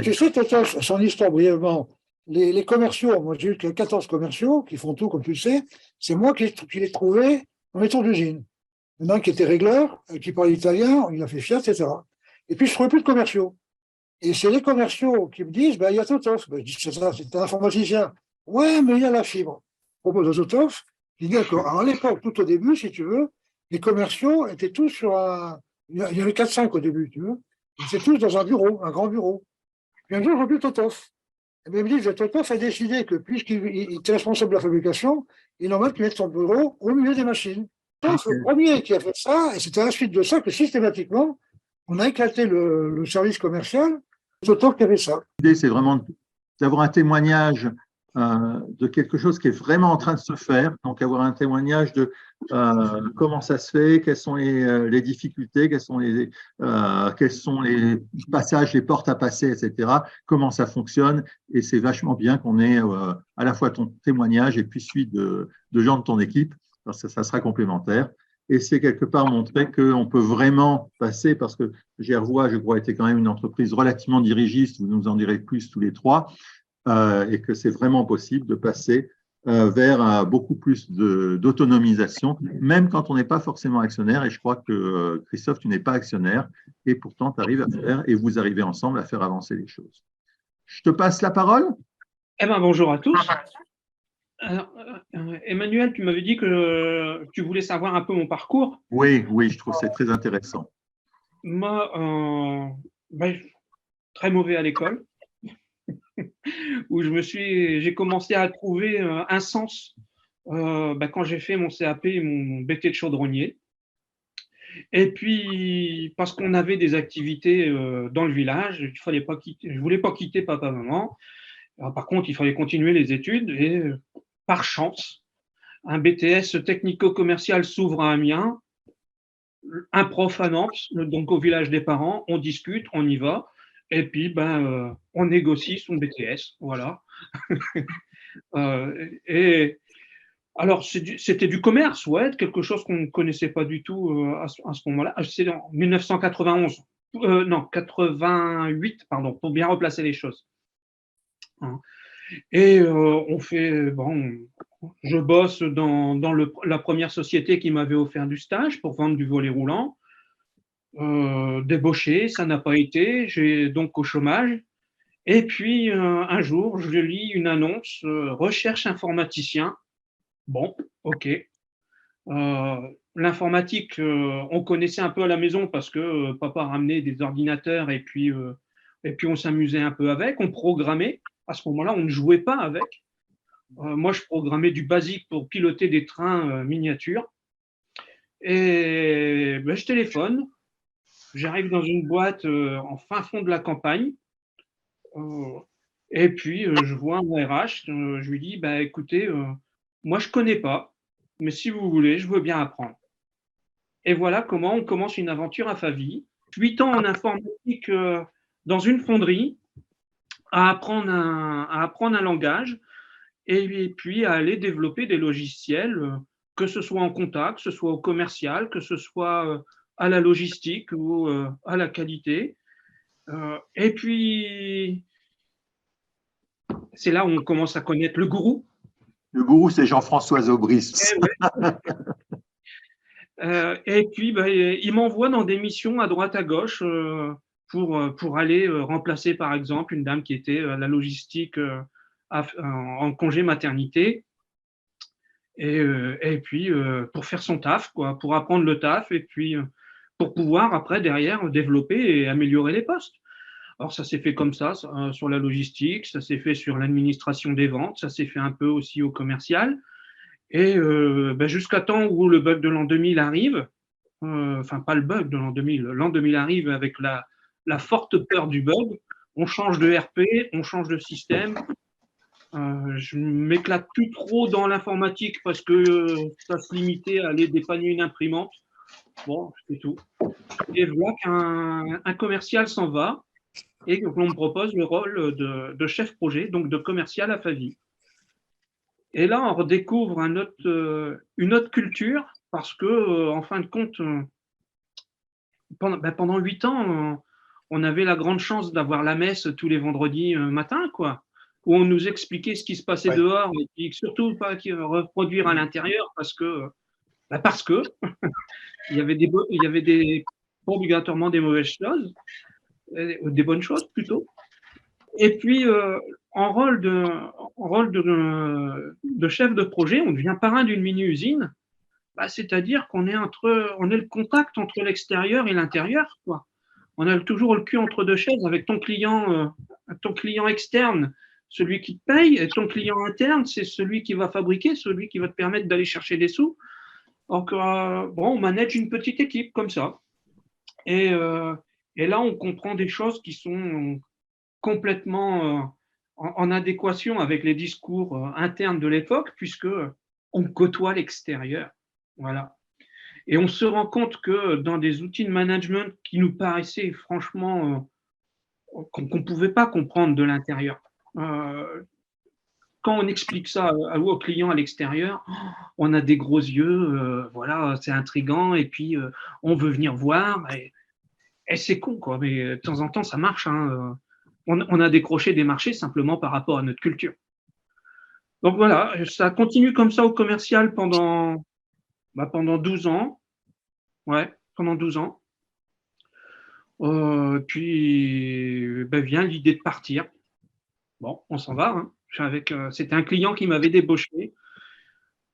Tu sais, Totos, son histoire brièvement, les commerciaux, moi j'ai eu que 14 commerciaux qui font tout, comme tu le sais, c'est moi qui les trouvés en métro d'usine. Il y en a un qui était régleur, qui parlait italien, il a fait Fiat, etc. Et puis je ne trouvais plus de commerciaux. Et c'est les commerciaux qui me disent, ben, il y a Totos. Ben, je dis, c'est ça, c'est un informaticien. Ouais, mais il y a la fibre. Je propose à Totos. Je dis, d'accord. Alors à l'époque, tout au début, si tu veux, les commerciaux étaient tous sur un. Il y avait 4-5 au début, tu veux. Ils étaient tous dans un bureau, un grand bureau. Puis un jour, j'ai vu Totos. Et bien, il me dit, Totos a décidé que puisqu'il était responsable de la fabrication, il est normal qu'il mette son bureau au milieu des machines. Totos, le Ok. premier qui a fait ça, et c'était à la suite de ça que systématiquement, on a éclaté le service commercial. C'est Totos qui avait ça. L'idée, c'est vraiment d'avoir un témoignage de quelque chose qui est vraiment en train de se faire. Donc, avoir un témoignage de comment ça se fait, quelles sont les difficultés, quels sont les passages, les portes à passer, etc. Comment ça fonctionne. Et c'est vachement bien qu'on ait à la fois ton témoignage et puis celui de gens de ton équipe. Alors, ça sera complémentaire. Et c'est quelque part montrer qu'on peut vraiment passer, parce que Gervois, je crois, était quand même une entreprise relativement dirigiste, vous nous en direz plus tous les trois, et que c'est vraiment possible de passer vers beaucoup plus d'autonomisation, même quand on n'est pas forcément actionnaire. Et je crois que Christophe, tu n'es pas actionnaire, et pourtant tu arrives à faire, et vous arrivez ensemble à faire avancer les choses. Je te passe la parole. Eh ben, bonjour à tous. Alors, Emmanuel, tu m'avais dit que tu voulais savoir un peu mon parcours. Oui, oui, je trouve que c'est très intéressant. Moi, ben, très mauvais à l'école, où j'ai commencé à trouver un sens ben, quand j'ai fait mon CAP et mon BT de chaudronnier. Et puis, parce qu'on avait des activités dans le village, je voulais pas quitter papa-maman. Par contre, il fallait continuer les études et par chance, un BTS technico-commercial s'ouvre à Amiens, un prof à Nantes, donc au village des parents, on discute, on y va, et puis on négocie son BTS, voilà. Et alors c'était du commerce, ouais, quelque chose qu'on ne connaissait pas du tout à ce moment-là. C'est en 1991, non 88, pardon, pour bien replacer les choses. Hein. Et je bosse dans la première société qui m'avait offert du stage pour vendre du volet roulant. Débauché, ça n'a pas été, j'ai donc au chômage. Et puis un jour, je lis une annonce recherche informaticien. Bon, ok. L'informatique, on connaissait un peu à la maison parce que papa ramenait des ordinateurs et puis on s'amusait un peu avec, on programmait. À ce moment-là, on ne jouait pas avec. Moi, je programmais du basique pour piloter des trains miniatures. Et ben, je téléphone, j'arrive dans une boîte en fin fond de la campagne. Euh, et puis, je vois un RH, je lui dis, bah, écoutez, moi, je ne connais pas, mais si vous voulez, je veux bien apprendre. Et voilà comment on commence une aventure à Favy. 8 ans en informatique dans une fonderie, à apprendre un langage, et puis à aller développer des logiciels, que ce soit en compta, que ce soit au commercial, que ce soit à la logistique ou à la qualité. Et puis, c'est là où on commence à connaître le gourou. Le gourou, c'est Jean-François Aubry. Et puis, il m'envoie dans des missions à droite à gauche pour aller remplacer, par exemple, une dame qui était à la logistique en congé maternité. Et puis, pour faire son taf, quoi, pour apprendre le taf, et puis pour pouvoir, après, derrière, développer et améliorer les postes. Alors, ça s'est fait comme ça sur la logistique, ça s'est fait sur l'administration des ventes, ça s'est fait un peu aussi au commercial. Et jusqu'à temps où le bug de l'an 2000 arrive, enfin, pas le bug de l'an 2000 arrive avec la forte peur du bug, on change de RP, on change de système. Je m'éclate plus trop dans l'informatique parce que ça se limitait à aller dépanner une imprimante. Bon, c'est tout. Et voilà qu'un commercial s'en va et qu'on me propose le rôle de chef projet, donc de commercial à Favy. Et là, on redécouvre une autre culture parce que, en fin de compte, pendant 8 ans, on avait la grande chance d'avoir la messe tous les vendredis matin, quoi, où on nous expliquait ce qui se passait dehors, et puis surtout pas reproduire à l'intérieur parce que il y avait pas obligatoirement des mauvaises choses, des bonnes choses plutôt. Et puis, en rôle de chef de projet, on devient parrain d'une mini-usine, c'est-à-dire qu'on est le contact entre l'extérieur et l'intérieur, quoi. On a toujours le cul entre deux chaises avec ton client externe, celui qui te paye, et ton client interne, c'est celui qui va fabriquer, celui qui va te permettre d'aller chercher des sous. Donc, on manage une petite équipe comme ça. Et là, on comprend des choses qui sont complètement en adéquation avec les discours internes de l'époque, puisque on côtoie l'extérieur. Voilà. Et on se rend compte que dans des outils de management qui nous paraissaient franchement qu'on ne pouvait pas comprendre de l'intérieur, quand on explique ça aux clients à l'extérieur, on a des gros yeux, voilà, c'est intriguant, et puis on veut venir voir, et c'est con, quoi, mais de temps en temps, ça marche. Hein. On a décroché des marchés simplement par rapport à notre culture. Donc voilà, ça continue comme ça au commercial pendant 12 ans. Ouais, pendant 12 ans. Puis vient l'idée de partir. Bon, on s'en va. Hein. C'était un client qui m'avait débauché,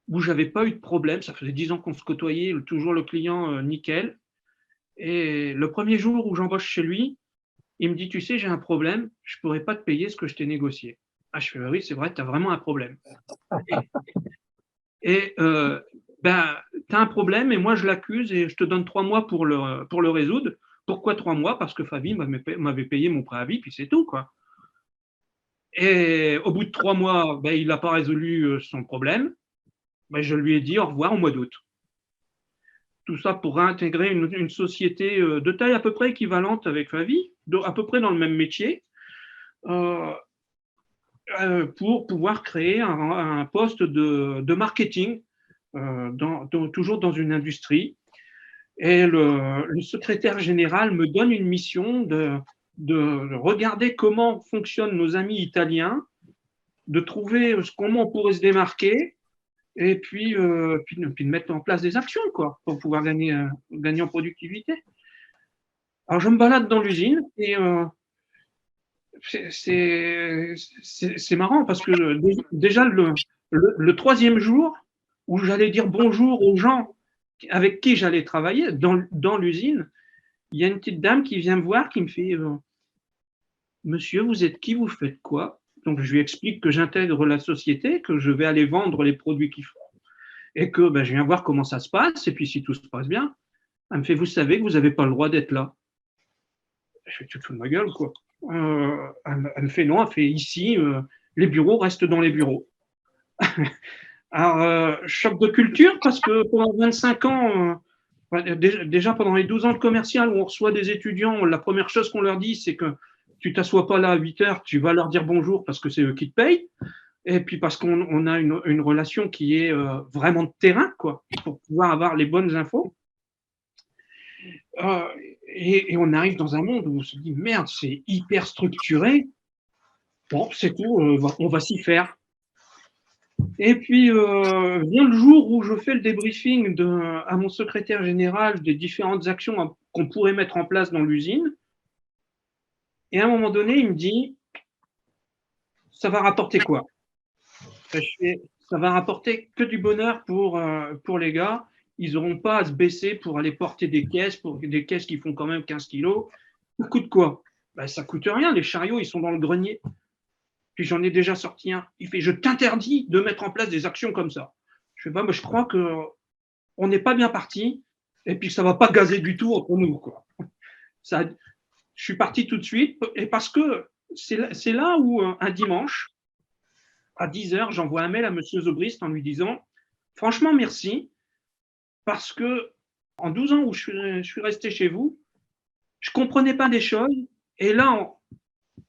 où j'avais pas eu de problème. Ça faisait 10 ans qu'on se côtoyait, toujours le client nickel. Et le premier jour où j'embauche chez lui, il me dit, tu sais, j'ai un problème, je ne pourrais pas te payer ce que je t'ai négocié. Ah, je fais, oui, c'est vrai, tu as vraiment un problème. Et tu as un problème et moi je l'accuse et je te donne 3 mois pour le résoudre. Pourquoi 3 mois? Parce que Fabi m'avait payé mon préavis, puis c'est tout, quoi. Et au bout de 3 mois, il n'a pas résolu son problème. Je lui ai dit au revoir au mois d'août. Tout ça pour réintégrer une société de taille à peu près équivalente avec Favi, à peu près dans le même métier, pour pouvoir créer un poste de marketing, toujours dans une industrie. Et le secrétaire général me donne une mission de regarder comment fonctionnent nos amis italiens, de trouver comment on pourrait se démarquer, et puis de mettre en place des actions, quoi, pour pouvoir gagner en productivité. Alors, je me balade dans l'usine et c'est marrant parce que déjà le troisième jour où j'allais dire bonjour aux gens avec qui j'allais travailler dans l'usine, il y a une petite dame qui vient me voir, qui me fait Monsieur, vous êtes qui, vous faites quoi? Donc, je lui explique que j'intègre la société, que je vais aller vendre les produits qu'ils font et que je viens voir comment ça se passe, et puis si tout se passe bien, elle me fait, vous savez que vous n'avez pas le droit d'être là. Je fais, tu te fous de ma gueule, quoi. Elle me fait, non, elle fait, ici, les bureaux restent dans les bureaux. Alors, choc de culture, parce que pendant 25 ans, déjà pendant les 12 ans de commercial, où on reçoit des étudiants, la première chose qu'on leur dit, c'est que tu t'assois pas là à 8 heures, tu vas leur dire bonjour parce que c'est eux qui te payent. Et puis parce qu'on a une relation qui est vraiment de terrain, quoi, pour pouvoir avoir les bonnes infos. Et on arrive dans un monde où on se dit, merde, c'est hyper structuré. Bon, c'est tout, on va s'y faire. Et puis vient le jour où je fais le débriefing à mon secrétaire général des différentes actions qu'on pourrait mettre en place dans l'usine. Et à un moment donné, il me dit, ça va rapporter quoi? Ça va rapporter que du bonheur pour les gars. Ils n'auront pas à se baisser pour aller porter des caisses qui font quand même 15 kilos. Ça coûte quoi? Ça ne coûte rien. Les chariots, ils sont dans le grenier. Puis j'en ai déjà sorti un. Il fait, je t'interdis de mettre en place des actions comme ça. Je fais, je crois qu'on n'est pas bien parti et puis ça ne va pas gazer du tout entre nous, quoi. Je suis parti tout de suite et parce que c'est là où un dimanche, à 10h, j'envoie un mail à M. Zobrist en lui disant « Franchement, merci, parce que en 12 ans où je suis resté chez vous, je ne comprenais pas des choses, et là,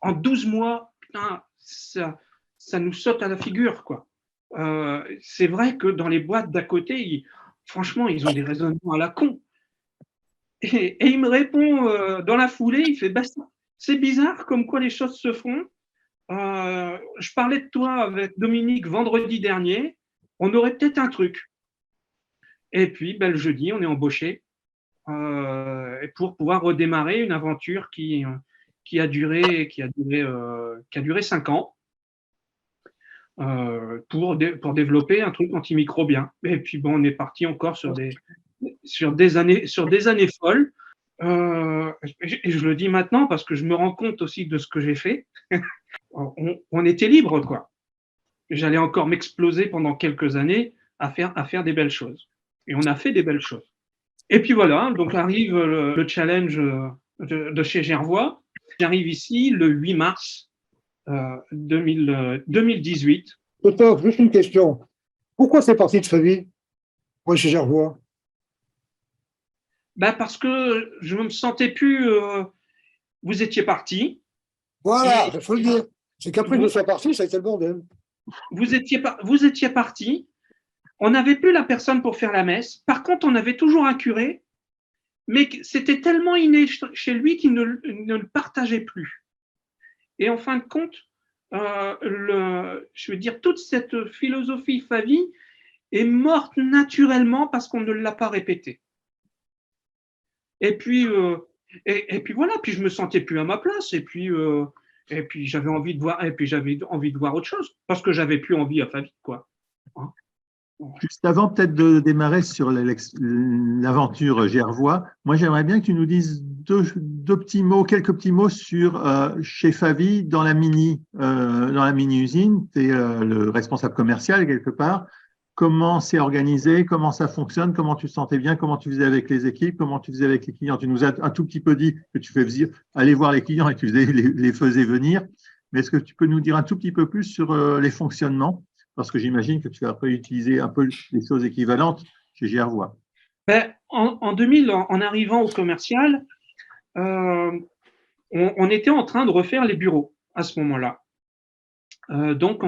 en 12 mois, putain, ça nous saute à la figure, quoi. C'est vrai que dans les boîtes d'à côté, franchement, ils ont des raisonnements à la con. Et il me répond dans la foulée, il fait bah, c'est bizarre comme quoi les choses se font. Je parlais de toi avec Dominique vendredi dernier, on aurait peut-être un truc. Et puis ben, le jeudi, on est embauché pour pouvoir redémarrer une aventure qui a duré 5 ans pour développer un truc antimicrobien. Et puis bon, on est parti encore sur des années folles. Et je le dis maintenant parce que je me rends compte aussi de ce que j'ai fait. On était libre, quoi. J'allais encore m'exploser pendant quelques années à faire des belles choses. Et on a fait des belles choses. Et puis voilà, donc arrive le challenge de chez Gervois. J'arrive ici le 8 mars 2018. Christophe, juste une question. Pourquoi c'est parti de Fabie? Pourquoi chez Gervois? Ben parce que je ne me sentais plus. Vous étiez parti. Voilà, il faut le dire. C'est qu'après que Vous, je sois parti, ça a été le bordel. vous étiez parti. On n'avait plus la personne pour faire la messe. Par contre, on avait toujours un curé, mais c'était tellement inné chez lui qu'il ne le partageait plus. Et en fin de compte, je veux dire, toute cette philosophie Favie est morte naturellement parce qu'on ne l'a pas répétée. Et puis, et puis voilà, puis je me sentais plus à ma place, et puis j'avais envie de voir autre chose, parce que j'avais plus envie à Favie, quoi. Hein. Juste avant peut-être de démarrer sur l'aventure Gervois, moi j'aimerais bien que tu nous dises quelques petits mots sur chez Favi dans la mini usine. Tu es le responsable commercial quelque part. Comment c'est organisé, comment ça fonctionne, comment tu te sentais bien, comment tu faisais avec les équipes, comment tu faisais avec les clients. Tu nous as un tout petit peu dit que tu faisais aller voir les clients et que tu les faisais venir. Mais est-ce que tu peux nous dire un tout petit peu plus sur les fonctionnements? Parce que j'imagine que tu vas après utiliser un peu les choses équivalentes chez Gervois. Ben, en 2000, en arrivant au commercial, on était en train de refaire les bureaux à ce moment-là. Donc,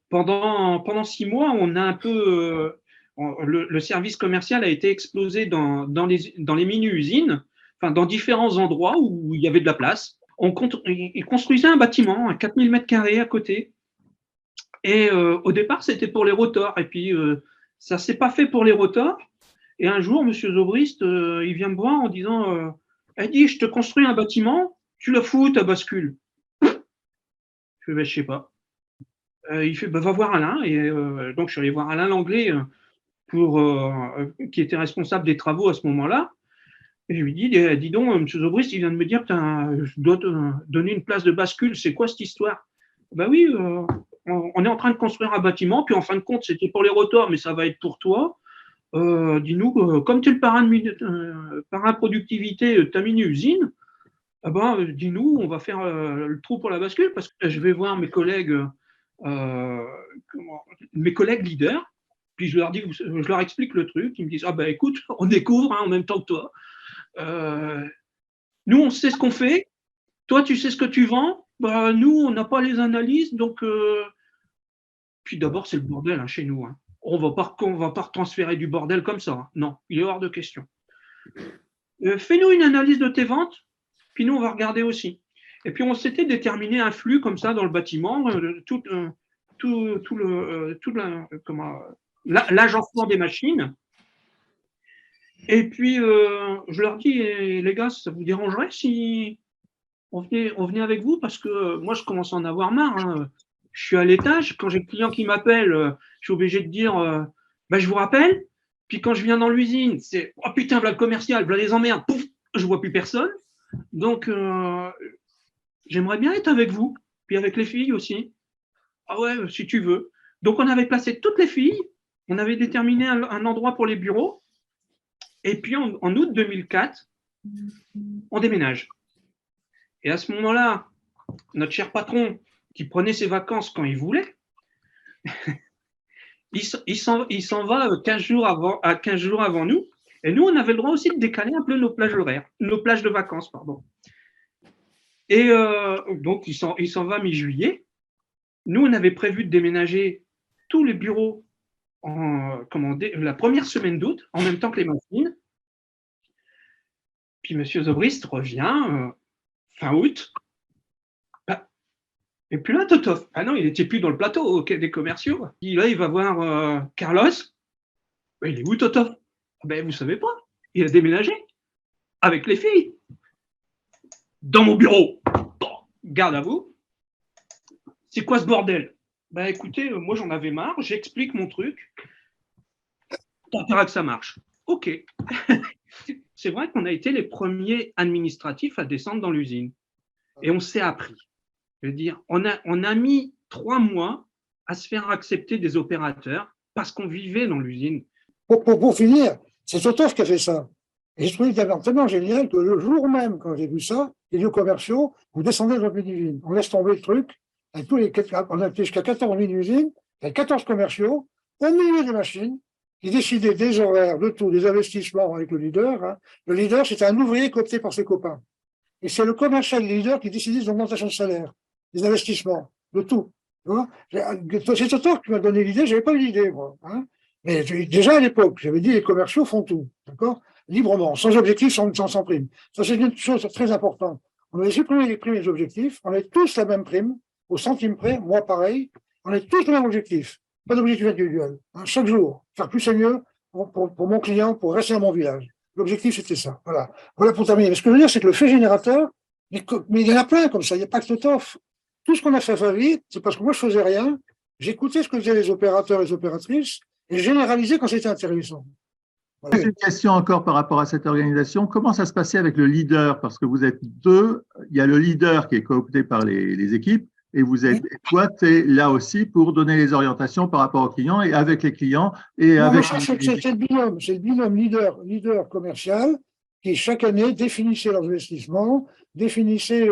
pendant 6 mois, on a un peu. Le service commercial a été explosé dans les mini-usines, enfin, dans différents endroits où il y avait de la place. Ils construisaient un bâtiment à 4000 mètres carrés à côté. Et au départ, c'était pour les rotors. Et puis, ça ne s'est pas fait pour les rotors. Et un jour, M. Zobrist, il vient me voir en disant Eddie, je te construis un bâtiment, tu la fous, ta bascule. Je fais ben, je sais pas. Il fait ben, va voir Alain. Et donc, je suis allé voir Alain Langlais, qui était responsable des travaux à ce moment-là. Et je lui dis dis donc, M. Zobrist, il vient de me dire je dois te donner une place de bascule. C'est quoi cette histoire? Ben oui, on est en train de construire un bâtiment, puis en fin de compte, c'était pour les rotors, mais ça va être pour toi. Dis-nous, comme tu es le parrain productivité de ta mini-usine, dis-nous, on va faire le trou pour la bascule, parce que je vais voir mes collègues leaders, puis je leur explique le truc, ils me disent, écoute, on découvre en même temps que toi. Nous, on sait ce qu'on fait, toi, tu sais ce que tu vends, nous, on n'a pas les analyses, donc... Puis d'abord, c'est le bordel chez nous. On ne va pas transférer du bordel comme ça. Non, il est hors de question. Fais-nous une analyse de tes ventes, puis nous, on va regarder aussi. Et puis, on s'était déterminé un flux comme ça dans le bâtiment, l'agencement des machines. Et puis, je leur dis, les gars, ça vous dérangerait si on venait avec vous? Parce que moi, je commence à en avoir marre. Je suis à l'étage, quand j'ai le client qui m'appelle, je suis obligé de dire je vous rappelle. Puis quand je viens dans l'usine, c'est oh putain, voilà le commercial, voilà les emmerdes, pouf, je vois plus personne. Donc j'aimerais bien être avec vous, puis avec les filles aussi. Ah ouais, si tu veux. Donc on avait placé toutes les filles, on avait déterminé un endroit pour les bureaux, et puis en août 2004, on déménage. Et à ce moment-là, notre cher patron, qui prenait ses vacances quand il voulait, il s'en va 15 jours avant nous. Et nous, on avait le droit aussi de décaler un peu nos plages horaires, nos plages de vacances, pardon. Et donc, il s'en va mi-juillet. Nous, on avait prévu de déménager tous les bureaux la première semaine d'août, en même temps que les machines. Puis M. Zobrist revient fin août. Bah, et puis là, Totov. Ah non, il n'était plus dans le plateau des commerciaux. Là, il va voir Carlos. Bah, il est où, Totov? Ben, vous ne savez pas. Il a déménagé avec les filles. Dans mon bureau. Bon, garde à vous. C'est quoi ce bordel? Ben écoutez, moi j'en avais marre, j'explique mon truc. T'as intérêt que ça marche. Ok. C'est vrai qu'on a été les premiers administratifs à descendre dans l'usine. Et on s'est appris. Je veux dire, on a mis 3 mois à se faire accepter des opérateurs parce qu'on vivait dans l'usine. Pour finir, c'est Totov qui a fait ça. Et j'ai trouvé tellement génial que le jour même, quand j'ai vu ça, les lieux commerciaux, vous descendez dans une usine. On laisse tomber le truc. Avec on a été jusqu'à 14 000 usines, avec 14 commerciaux, au milieu des machines, qui décidaient des horaires, de tout, des investissements avec le leader. Hein. Le leader, c'était un ouvrier coopté par ses copains. Et c'est le commercial leader qui décidait des augmentations de salaire, des investissements, de tout. C'est Totov qui m'a donné l'idée, je n'avais pas eu l'idée, moi. Hein. Mais déjà à l'époque, j'avais dit les commerciaux font tout, d'accord, librement, sans objectif, sans prime. Ça, c'est une chose très importante. On avait supprimé les primes et les objectifs, on avait tous la même prime, au centime près, moi pareil, on a tous le même objectif, pas d'objectif individuel. Hein, chaque jour, faire plus et mieux pour mon client, pour rester dans mon village. L'objectif, c'était ça. Voilà pour terminer. Mais ce que je veux dire, c'est que le fait générateur, mais il y en a plein comme ça, il n'y a pas que Totov. Tout ce qu'on a fait vite, c'est parce que moi, je faisais rien, j'écoutais ce que faisaient les opérateurs et les opératrices, et je généralisais quand c'était intéressant. Voilà. Une question encore par rapport à cette organisation. Comment ça se passait avec le leader? Parce que vous êtes deux, il y a le leader qui est coopté par les équipes, et vous êtes, et toi, tu es là aussi pour donner les orientations par rapport aux clients et avec les clients et non, avec. C'est le binôme leader commercial qui chaque année définissait leurs investissements, définissait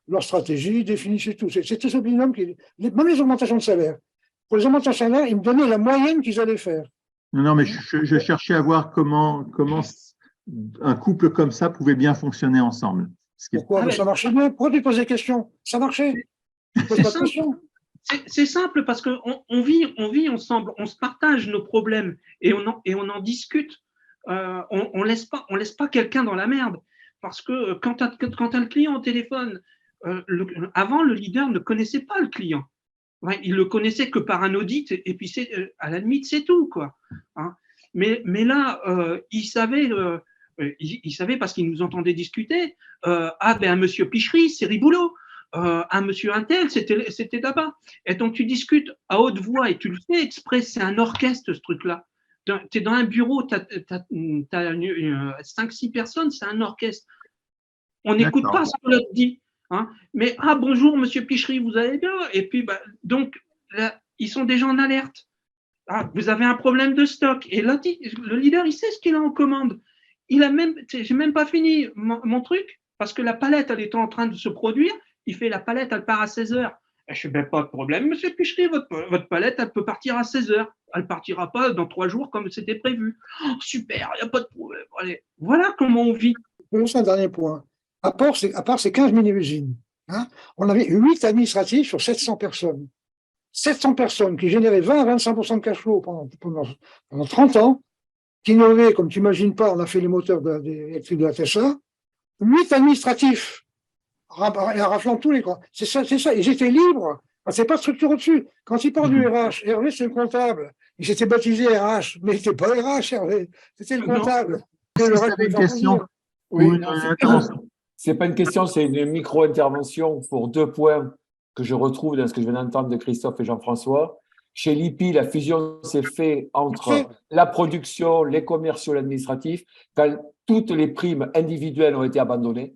leur stratégie, définissait tout. C'était ce binôme même les augmentations de salaire. Pour les augmentations de salaire, ils me donnaient la moyenne qu'ils allaient faire. Non, mais je cherchais à voir comment un couple comme ça pouvait bien fonctionner ensemble. Pourquoi? Ça marchait bien. Pourquoi tu poses des questions? Ça marchait. C'est simple parce qu'on vit ensemble, on se partage nos problèmes et on en discute. On laisse pas quelqu'un dans la merde. Parce que quand tu as le client au téléphone, avant, le leader ne connaissait pas le client. Ouais, il le connaissait que par un audit et puis à la limite, c'est tout, quoi. Hein. Mais là, il savait parce qu'il nous entendait discuter. Ben, monsieur Pichery, c'est Riboulot. Un monsieur Intel, c'était là-bas. Et donc, tu discutes à haute voix et tu le fais exprès. C'est un orchestre, ce truc-là. Tu es dans un bureau, tu as 5-6 personnes, c'est un orchestre. On n'écoute pas ce que l'autre dit. Hein. Mais bonjour, monsieur Pichery, vous allez bien? Et puis, donc, là, ils sont déjà en alerte. Vous avez un problème de stock. Et là, le leader, il sait ce qu'il a en commande. J'ai même pas fini mon truc, parce que la palette, elle était en train de se produire. Il fait la palette, elle part à 16h. Je fais pas de problème, monsieur Pichery, votre palette, elle peut partir à 16h. Elle partira pas dans 3 jours comme c'était prévu. Oh, super, il n'y a pas de problème. Allez, voilà comment on vit. C'est un dernier point. À part ces 15 mini-usines, hein, on avait 8 administratifs sur 700 personnes. 700 personnes qui généraient 20 à 25% de cash flow pendant 30 ans, qui innovaient, comme tu n'imagines pas, on a fait les moteurs électriques de la Tesla. 8 administratifs, raflant tous les coins. C'est ça. Ils étaient libres. C'est pas de structure au-dessus. Quand ils parlent du RH, Hervé, c'est le comptable. Il s'était baptisé RH, mais il n'était pas RH, Hervé. C'était le comptable. C'est une question. Oui, c'est pas une question, c'est une micro-intervention pour 2 points que je retrouve dans ce que je viens d'entendre de Christophe et Jean-François. Chez Lippi, la fusion s'est faite entre la production, les commerciaux, l'administratif, quand toutes les primes individuelles ont été abandonnées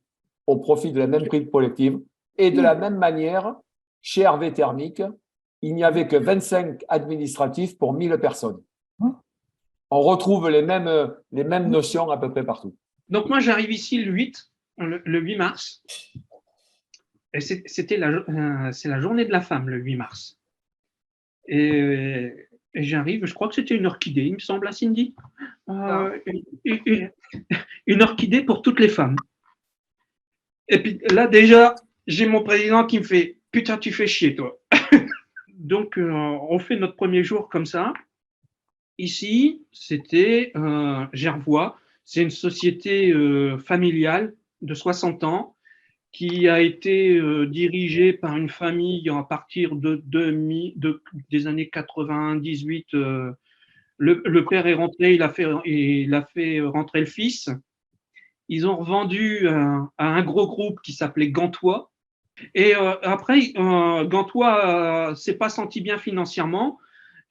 au profit de la même prime collective. Et de la même manière, chez Hervé Thermique, il n'y avait que 25 administratifs pour 1000 personnes. On retrouve les mêmes notions à peu près partout. Donc moi, j'arrive ici le 8 mars. Et c'est la journée de la femme, le 8 mars. Et j'arrive, je crois que c'était une orchidée, il me semble, à Cindy. Une orchidée pour toutes les femmes. Et puis là, déjà, j'ai mon président qui me fait « Putain, tu fais chier, toi ». Donc, on fait notre premier jour comme ça. Ici, c'était Gervois. C'est une société familiale de 60 ans qui a été dirigée par une famille à partir des années 98. Le père est rentré, il a fait rentrer le fils. Ils ont revendu à un gros groupe qui s'appelait Gantois. Et après, Gantois s'est pas senti bien financièrement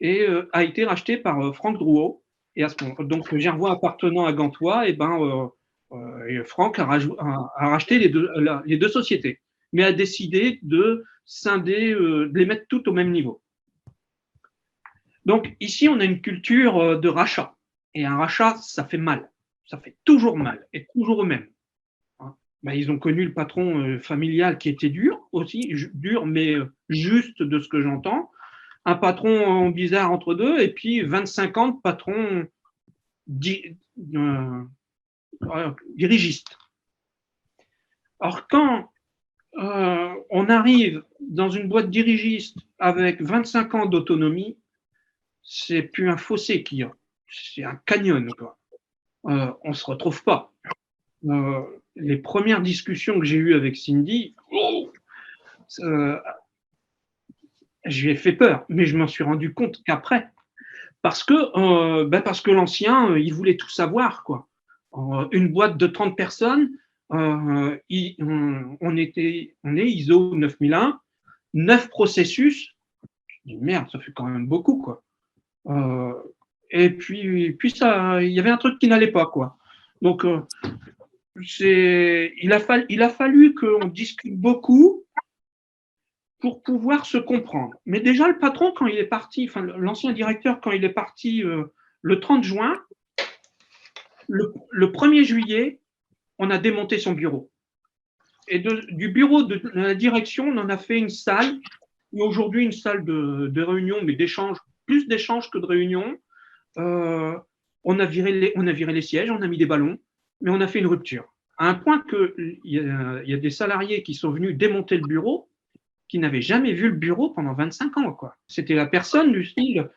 et a été racheté par Franck Drouot. Et à ce moment, donc Gervois appartenant à Gantois, et Franck a racheté les deux sociétés, mais a décidé de scinder, de les mettre toutes au même niveau. Donc ici, on a une culture de rachat. Et un rachat, ça fait mal. Ça fait toujours mal, et toujours eux-mêmes. Ben, ils ont connu le patron familial qui était dur aussi, dur, mais juste de ce que j'entends. Un patron bizarre entre deux, et puis 25 ans de patron dirigiste. Alors, quand on arrive dans une boîte dirigiste avec 25 ans d'autonomie, c'est plus un fossé qu'il y a, c'est un canyon, quoi. On ne se retrouve pas. Les premières discussions que j'ai eues avec Cindy, je lui ai fait peur, mais je m'en suis rendu compte qu'après. Parce que l'ancien, il voulait tout savoir, quoi. Une boîte de 30 personnes, on est ISO 9001, 9 processus. Je dis, merde, ça fait quand même beaucoup, quoi. Et puis ça, il y avait un truc qui n'allait pas, quoi. Donc, il a fallu qu'on discute beaucoup pour pouvoir se comprendre. Mais déjà, le patron, quand il est parti, enfin l'ancien directeur, quand il est parti le 30 juin, le 1er juillet, on a démonté son bureau. Et du bureau de la direction, on en a fait une salle, et aujourd'hui une salle de réunion, mais d'échange, plus d'échanges que de réunion. On a viré les sièges, on a mis des ballons, mais on a fait une rupture. À un point qu'il y a des salariés qui sont venus démonter le bureau, qui n'avaient jamais vu le bureau pendant 25 ans, quoi. C'était la personne du style,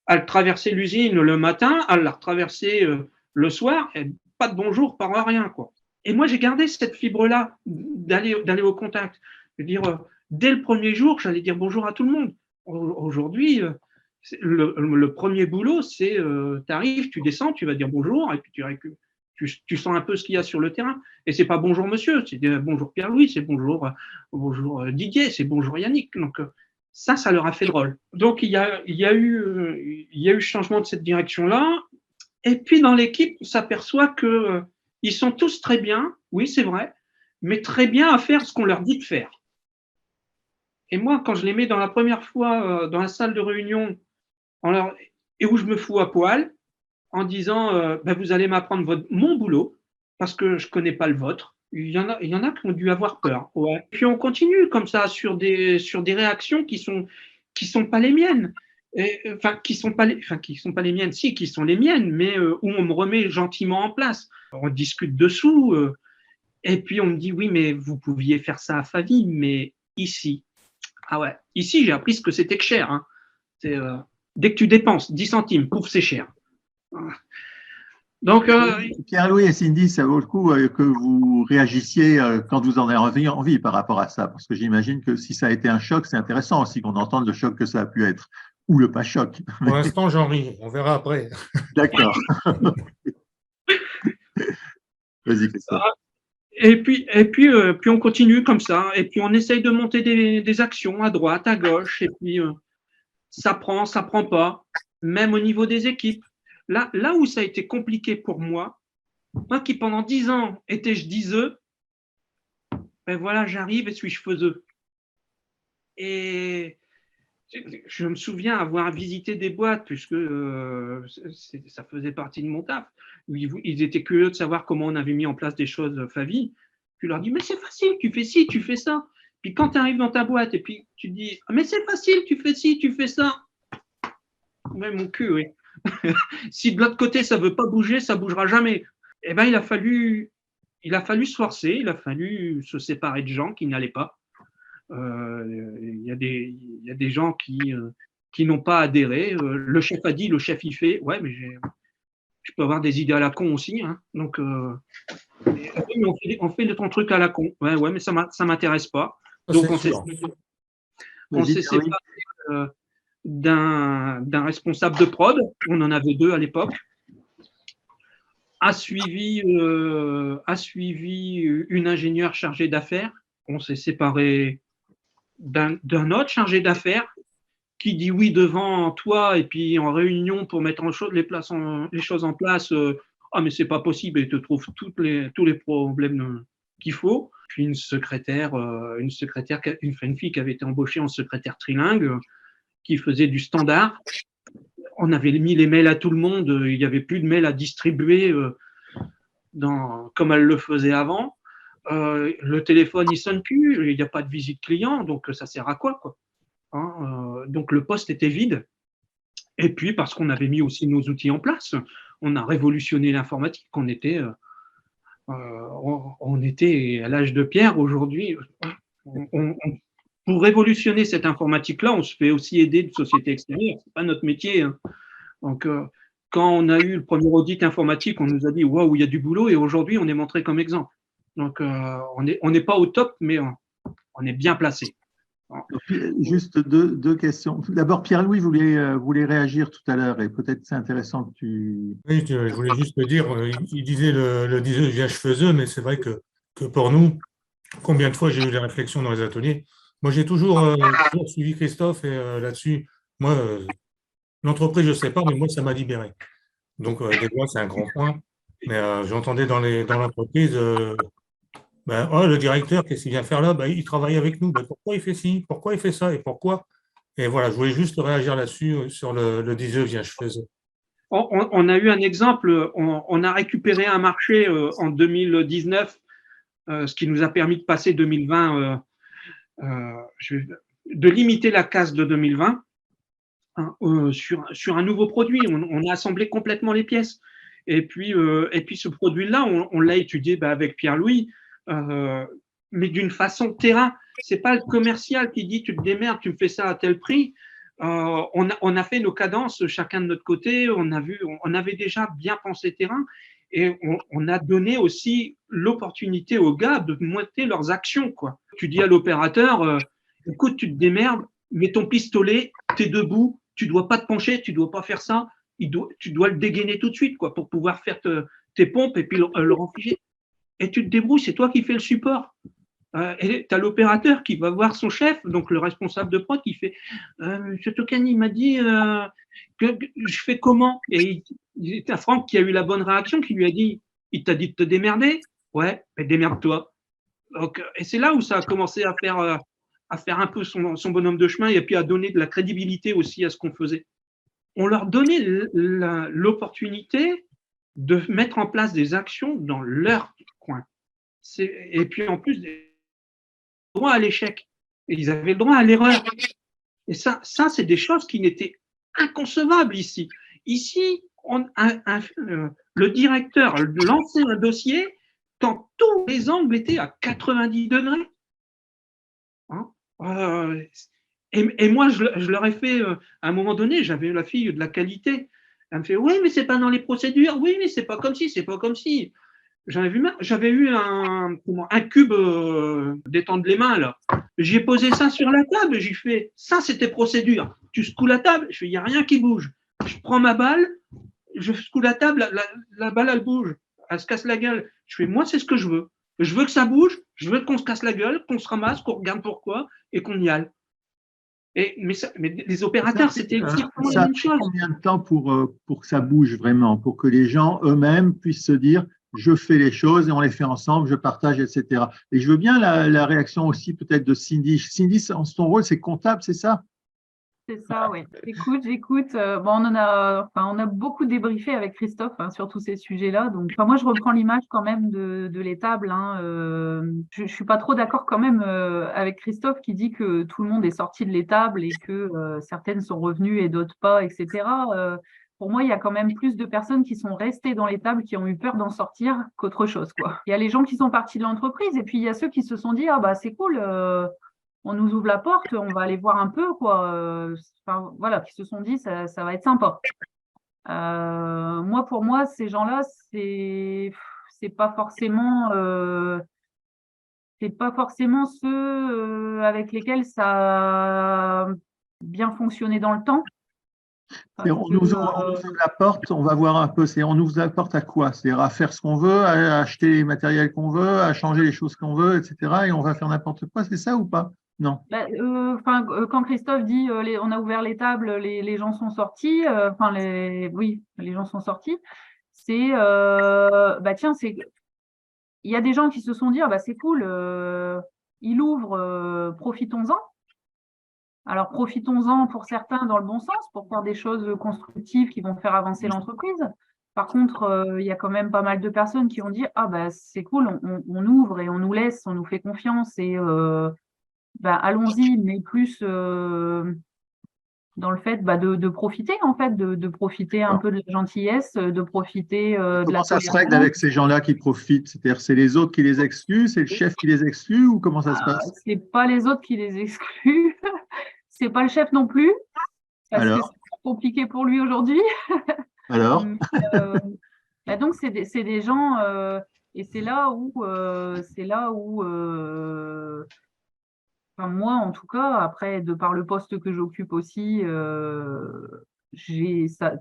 elle traversait l'usine le matin, elle la retraversait le soir, et pas de bonjour, pas rien, quoi. Et moi, j'ai gardé cette fibre-là d'aller au contact. Je veux dire, dès le premier jour, j'allais dire bonjour à tout le monde. Aujourd'hui, le premier boulot, c'est tu arrives, tu descends, tu vas dire bonjour, et puis tu sens un peu ce qu'il y a sur le terrain. Et c'est pas bonjour monsieur, c'est bonjour Pierre-Louis, c'est bonjour Didier, c'est bonjour Yannick. Donc ça leur a fait drôle. Donc il y a eu changement de cette direction-là. Et puis dans l'équipe, on s'aperçoit que ils sont tous très bien, oui c'est vrai, mais très bien à faire ce qu'on leur dit de faire. Et moi, quand je les mets dans la première fois dans la salle de réunion, et où je me fous à poil, en disant vous allez m'apprendre mon boulot parce que je connais pas le vôtre. Il y en a qui ont dû avoir peur. Ouais. Puis on continue comme ça sur des réactions qui sont pas les miennes. Qui sont pas les miennes, si, qui sont les miennes, mais où on me remet gentiment en place. On discute dessous, et puis on me dit oui, mais vous pouviez faire ça à Faville, mais ici, ah ouais, ici j'ai appris ce que c'était que cher. Hein. C'est dès que tu dépenses 10 centimes, pouf, c'est cher. Donc, Pierre-Louis et Cindy, ça vaut le coup que vous réagissiez quand vous en avez envie par rapport à ça, parce que j'imagine que si ça a été un choc, c'est intéressant aussi qu'on entende le choc que ça a pu être, ou le pas choc. Pour l'instant, j'en ris, on verra après. D'accord. Vas-y, Christophe. Et puis on continue comme ça, et puis on essaye de monter des actions à droite, à gauche, et puis ça prend pas, même au niveau des équipes. Là où ça a été compliqué pour moi qui pendant 10 ans étais je diseux, ben voilà, j'arrive et suis-je faiseux. Et je me souviens avoir visité des boîtes, puisque ça faisait partie de mon taf. Ils étaient curieux de savoir comment on avait mis en place des choses Faville. Je leur dis, mais c'est facile, tu fais ci, tu fais ça. Puis quand tu arrives dans ta boîte et puis tu dis, mais c'est facile, tu fais ci, tu fais ça. Ouais, mon cul, oui. Si de l'autre côté, ça ne veut pas bouger, ça ne bougera jamais. Eh ben, il a fallu se forcer, il a fallu se séparer de gens qui n'allaient pas. Il y a des gens qui n'ont pas adhéré. Le chef a dit, le chef y fait. Ouais, mais Je peux avoir des idées à la con aussi. Hein. Donc, on fait ton truc à la con. Ouais, mais ça ne m'intéresse pas. Ça, Donc, c'est on s'est sûr. Vas-y, séparé d'un responsable de prod. On en avait 2 à l'époque. A suivi une ingénieure chargée d'affaires. On s'est séparé d'un autre chargé d'affaires qui dit oui devant toi et puis en réunion pour mettre les choses en place. Ah, mais c'est pas possible et te trouve tous les problèmes qu'il faut. Puis une fille qui avait été embauchée en secrétaire trilingue qui faisait du standard. On avait mis les mails à tout le monde. Il n'y avait plus de mails à distribuer comme elle le faisait avant. Le téléphone, il sonne plus. Il n'y a pas de visite client. Donc, ça sert à quoi, hein, donc, le poste était vide. Et puis, parce qu'on avait mis aussi nos outils en place, on a révolutionné l'informatique. On était à l'âge de pierre aujourd'hui. Pour révolutionner cette informatique-là, on se fait aussi aider de sociétés extérieures. Ce n'est pas notre métier. Hein. Donc, quand on a eu le premier audit informatique, on nous a dit waouh, il y a du boulot, et aujourd'hui, on est montré comme exemple. Donc, on n'est pas au top, mais on est bien placé. Juste deux questions. D'abord, Pierre-Louis voulait réagir tout à l'heure et peut-être c'est intéressant que tu… Oui, je voulais juste te dire, il disait le 19e faiseux, mais c'est vrai que pour nous, combien de fois j'ai eu les réflexions dans les ateliers. Moi, j'ai toujours suivi Christophe et là-dessus, moi, l'entreprise, je ne sais pas, mais moi, ça m'a libéré. Donc, déjà, c'est un grand point. Mais j'entendais dans l'entreprise, le directeur, qu'est-ce qu'il vient faire là? Il travaille avec nous. Pourquoi il fait ci? Pourquoi il fait ça? Et pourquoi? Et voilà, je voulais juste réagir là-dessus, sur le 19e faiseux. On a eu un exemple, on a récupéré un marché en 2019, ce qui nous a permis de passer 2020, de limiter la casse de 2020 hein, sur un nouveau produit. On a assemblé complètement les pièces. Et puis ce produit-là, on l'a étudié avec Pierre-Louis, mais d'une façon terrain. Ce n'est pas le commercial qui dit tu te démerdes, tu me fais ça à tel prix. On a fait nos cadences chacun de notre côté, on avait déjà bien pensé terrain et on a donné aussi l'opportunité aux gars de monter leurs actions, quoi. Tu dis à l'opérateur, écoute, tu te démerdes, mets ton pistolet, tu es debout, tu ne dois pas te pencher, tu ne dois pas faire ça, tu dois le dégainer tout de suite, quoi, pour pouvoir faire tes pompes et puis le renfiger. Et tu te débrouilles, c'est toi qui fais le support. Et tu as l'opérateur qui va voir son chef, donc le responsable de prod, qui fait Monsieur Tokani m'a dit que je fais comment? Et il y a Franck qui a eu la bonne réaction, qui lui a dit il t'a dit de te démerder? Ouais, mais démerde-toi. Donc, et c'est là où ça a commencé à faire un peu son bonhomme de chemin et puis à donner de la crédibilité aussi à ce qu'on faisait. On leur donnait l'opportunité de mettre en place des actions dans leur coin. Et puis en plus, droit à l'échec. Et ils avaient le droit à l'erreur. Et ça c'est des choses qui n'étaient inconcevables ici. Ici, le directeur lançait un dossier quand tous les angles étaient à 90 degrés. Hein et moi, je leur ai fait, à un moment donné, j'avais la fille de la qualité. Elle me fait, oui, mais c'est pas dans les procédures. Oui, mais c'est pas comme si, c'est pas comme si. J'avais eu un cube d'étendre les mains, là. J'ai posé ça sur la table, j'ai fait, ça, c'était procédure. Tu secoues la table, je fais, il n'y a rien qui bouge. Je prends ma balle, je secoue la table, la balle, elle bouge, elle se casse la gueule. Je fais, moi, c'est ce que je veux. Je veux que ça bouge, je veux qu'on se casse la gueule, qu'on se ramasse, qu'on regarde pourquoi et qu'on y aille. Mais les opérateurs, c'était exactement la même chose. Combien de temps pour que ça bouge vraiment, pour que les gens eux-mêmes puissent se dire je fais les choses et on les fait ensemble, je partage, etc. Et je veux bien la réaction aussi peut-être de Cindy. Cindy, son rôle, c'est comptable, c'est ça? C'est ça, oui. J'écoute. On a beaucoup débriefé avec Christophe sur tous ces sujets-là. Donc, moi, je reprends l'image quand même de l'étable. Je ne suis pas trop d'accord quand même avec Christophe qui dit que tout le monde est sorti de l'étable et que certaines sont revenues et d'autres pas, etc. Pour moi, il y a quand même plus de personnes qui sont restées dans l'étable, qui ont eu peur d'en sortir qu'autre chose, quoi. Il y a les gens qui sont partis de l'entreprise et puis il y a ceux qui se sont dit c'est cool. On nous ouvre la porte, on va aller voir un peu, quoi. Voilà, qui se sont dit, ça va être sympa. Moi, pour moi, ces gens-là, c'est pas forcément ceux avec lesquels ça a bien fonctionné dans le temps. Et on nous ouvre la porte, on va voir un peu, on nous ouvre la porte à quoi? C'est-à-dire à faire ce qu'on veut, à acheter les matériels qu'on veut, à changer les choses qu'on veut, etc. Et on va faire n'importe quoi, c'est ça ou pas? Non. Quand Christophe dit on a ouvert les tables, les gens sont sortis, oui, les gens sont sortis, c'est tiens, il y a des gens qui se sont dit c'est cool, il ouvre, profitons-en. Alors profitons-en pour certains dans le bon sens, pour faire des choses constructives qui vont faire avancer l'entreprise. Par contre, il y a quand même pas mal de personnes qui ont dit c'est cool, on ouvre et on nous laisse, on nous fait confiance et allons-y, mais plus dans le fait de profiter en fait, de profiter un peu de la gentillesse, de profiter de la Comment ça se règle tolérance. avec ces gens-là qui profitent? C'est-à-dire, c'est les autres qui les excluent, c'est le chef qui les exclut ou comment ça se passe? C'est pas les autres qui les excluent, c'est pas le chef non plus, parce que Alors, c'est compliqué pour lui aujourd'hui. alors, Mais, donc c'est des gens et c'est là où moi en tout cas, après de par le poste que j'occupe aussi,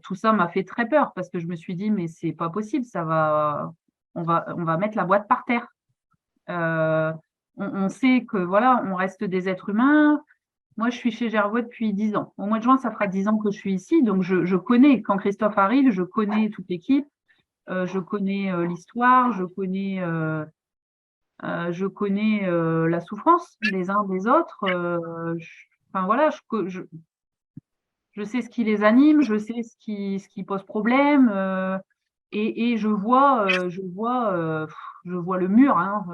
tout ça m'a fait très peur parce que je me suis dit mais c'est pas possible, on va mettre la boîte par terre. On sait que voilà, on reste des êtres humains. Moi, je suis chez Gervois depuis 10 ans. Au mois de juin, ça fera 10 ans que je suis ici. Donc, je connais, quand Christophe arrive, je connais toute l'équipe, je connais l'histoire, je connais la souffrance des uns des autres. Voilà, je sais ce qui les anime, je sais ce qui pose problème. Et je vois le mur. Hein,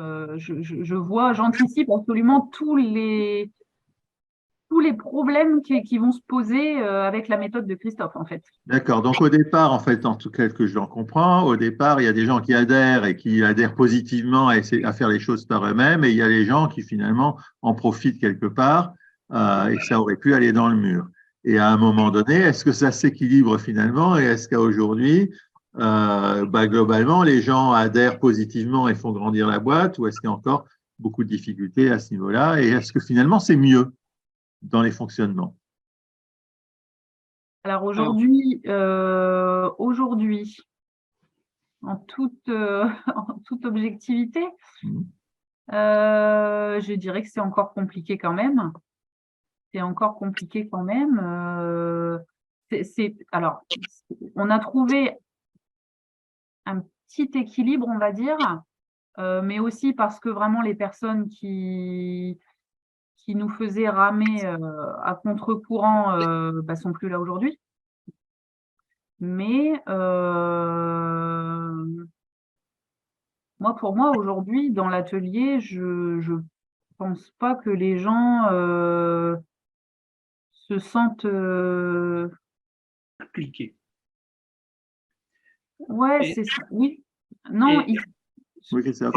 j'anticipe absolument tous les problèmes qui vont se poser avec la méthode de Christophe, en fait. d'accord. Donc, au départ, en fait, en tout cas, que je l'en comprends, au départ, il y a des gens qui adhèrent et qui adhèrent positivement à faire les choses par eux-mêmes, et il y a les gens qui, finalement, en profitent quelque part, et ça aurait pu aller dans le mur. Et à un moment donné, est-ce que ça s'équilibre finalement, et est-ce qu'aujourd'hui, globalement, les gens adhèrent positivement et font grandir la boîte, ou est-ce qu'il y a encore beaucoup de difficultés à ce niveau-là, et est-ce que finalement, c'est mieux dans les fonctionnements? Alors aujourd'hui, en toute, en toute objectivité, je dirais que c'est encore compliqué quand même. C'est encore compliqué quand même. Alors, on a trouvé un petit équilibre, on va dire, mais aussi parce que vraiment les personnes qui nous faisaient ramer à contre-courant sont plus là aujourd'hui. Mais pour moi, aujourd'hui, dans l'atelier, je pense pas que les gens se sentent Appliqué. Ouais, Et- c'est ça. Oui. Non, Oui, c'est ça.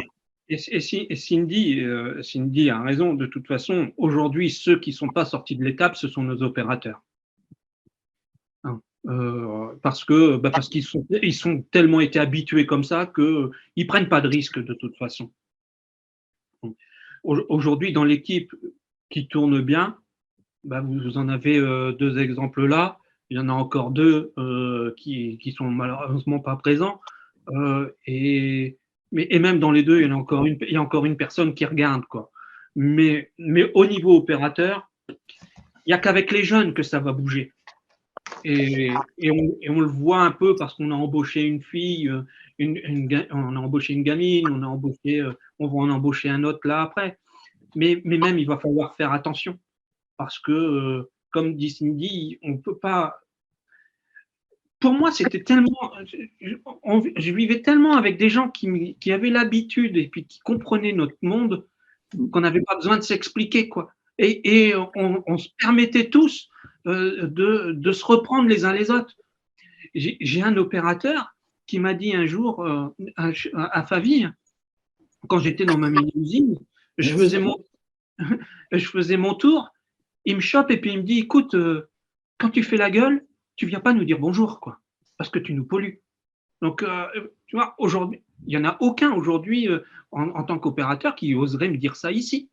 Et Cindy a raison. De toute façon, aujourd'hui, ceux qui ne sont pas sortis de l'étape, ce sont nos opérateurs. Hein. Parce qu'ils sont tellement été habitués comme ça qu'ils ne prennent pas de risques de toute façon. Aujourd'hui, dans l'équipe qui tourne bien, vous en avez deux exemples là. Il y en a encore deux qui sont malheureusement pas présents. Et même dans les deux, il y a encore une personne qui regarde, quoi. Mais au niveau opérateur, il n'y a qu'avec les jeunes que ça va bouger. Et on le voit un peu parce qu'on a embauché une fille, on a embauché une gamine, on va en embaucher un autre là après. Mais même, il va falloir faire attention parce que, comme dit Cindy, on ne peut pas. Pour moi, c'était tellement. Je vivais tellement avec des gens qui avaient l'habitude et puis qui comprenaient notre monde qu'on n'avait pas besoin de s'expliquer, quoi. Et on se permettait tous de se reprendre les uns les autres. J'ai un opérateur qui m'a dit un jour à Faville, quand j'étais dans ma mini-usine, je faisais mon tour, il me chope et puis il me dit, écoute, quand tu fais la gueule, tu viens pas nous dire bonjour, quoi. parce que tu nous pollues. Donc, tu vois, aujourd'hui, il n'y en a aucun aujourd'hui en tant qu'opérateur qui oserait me dire ça ici.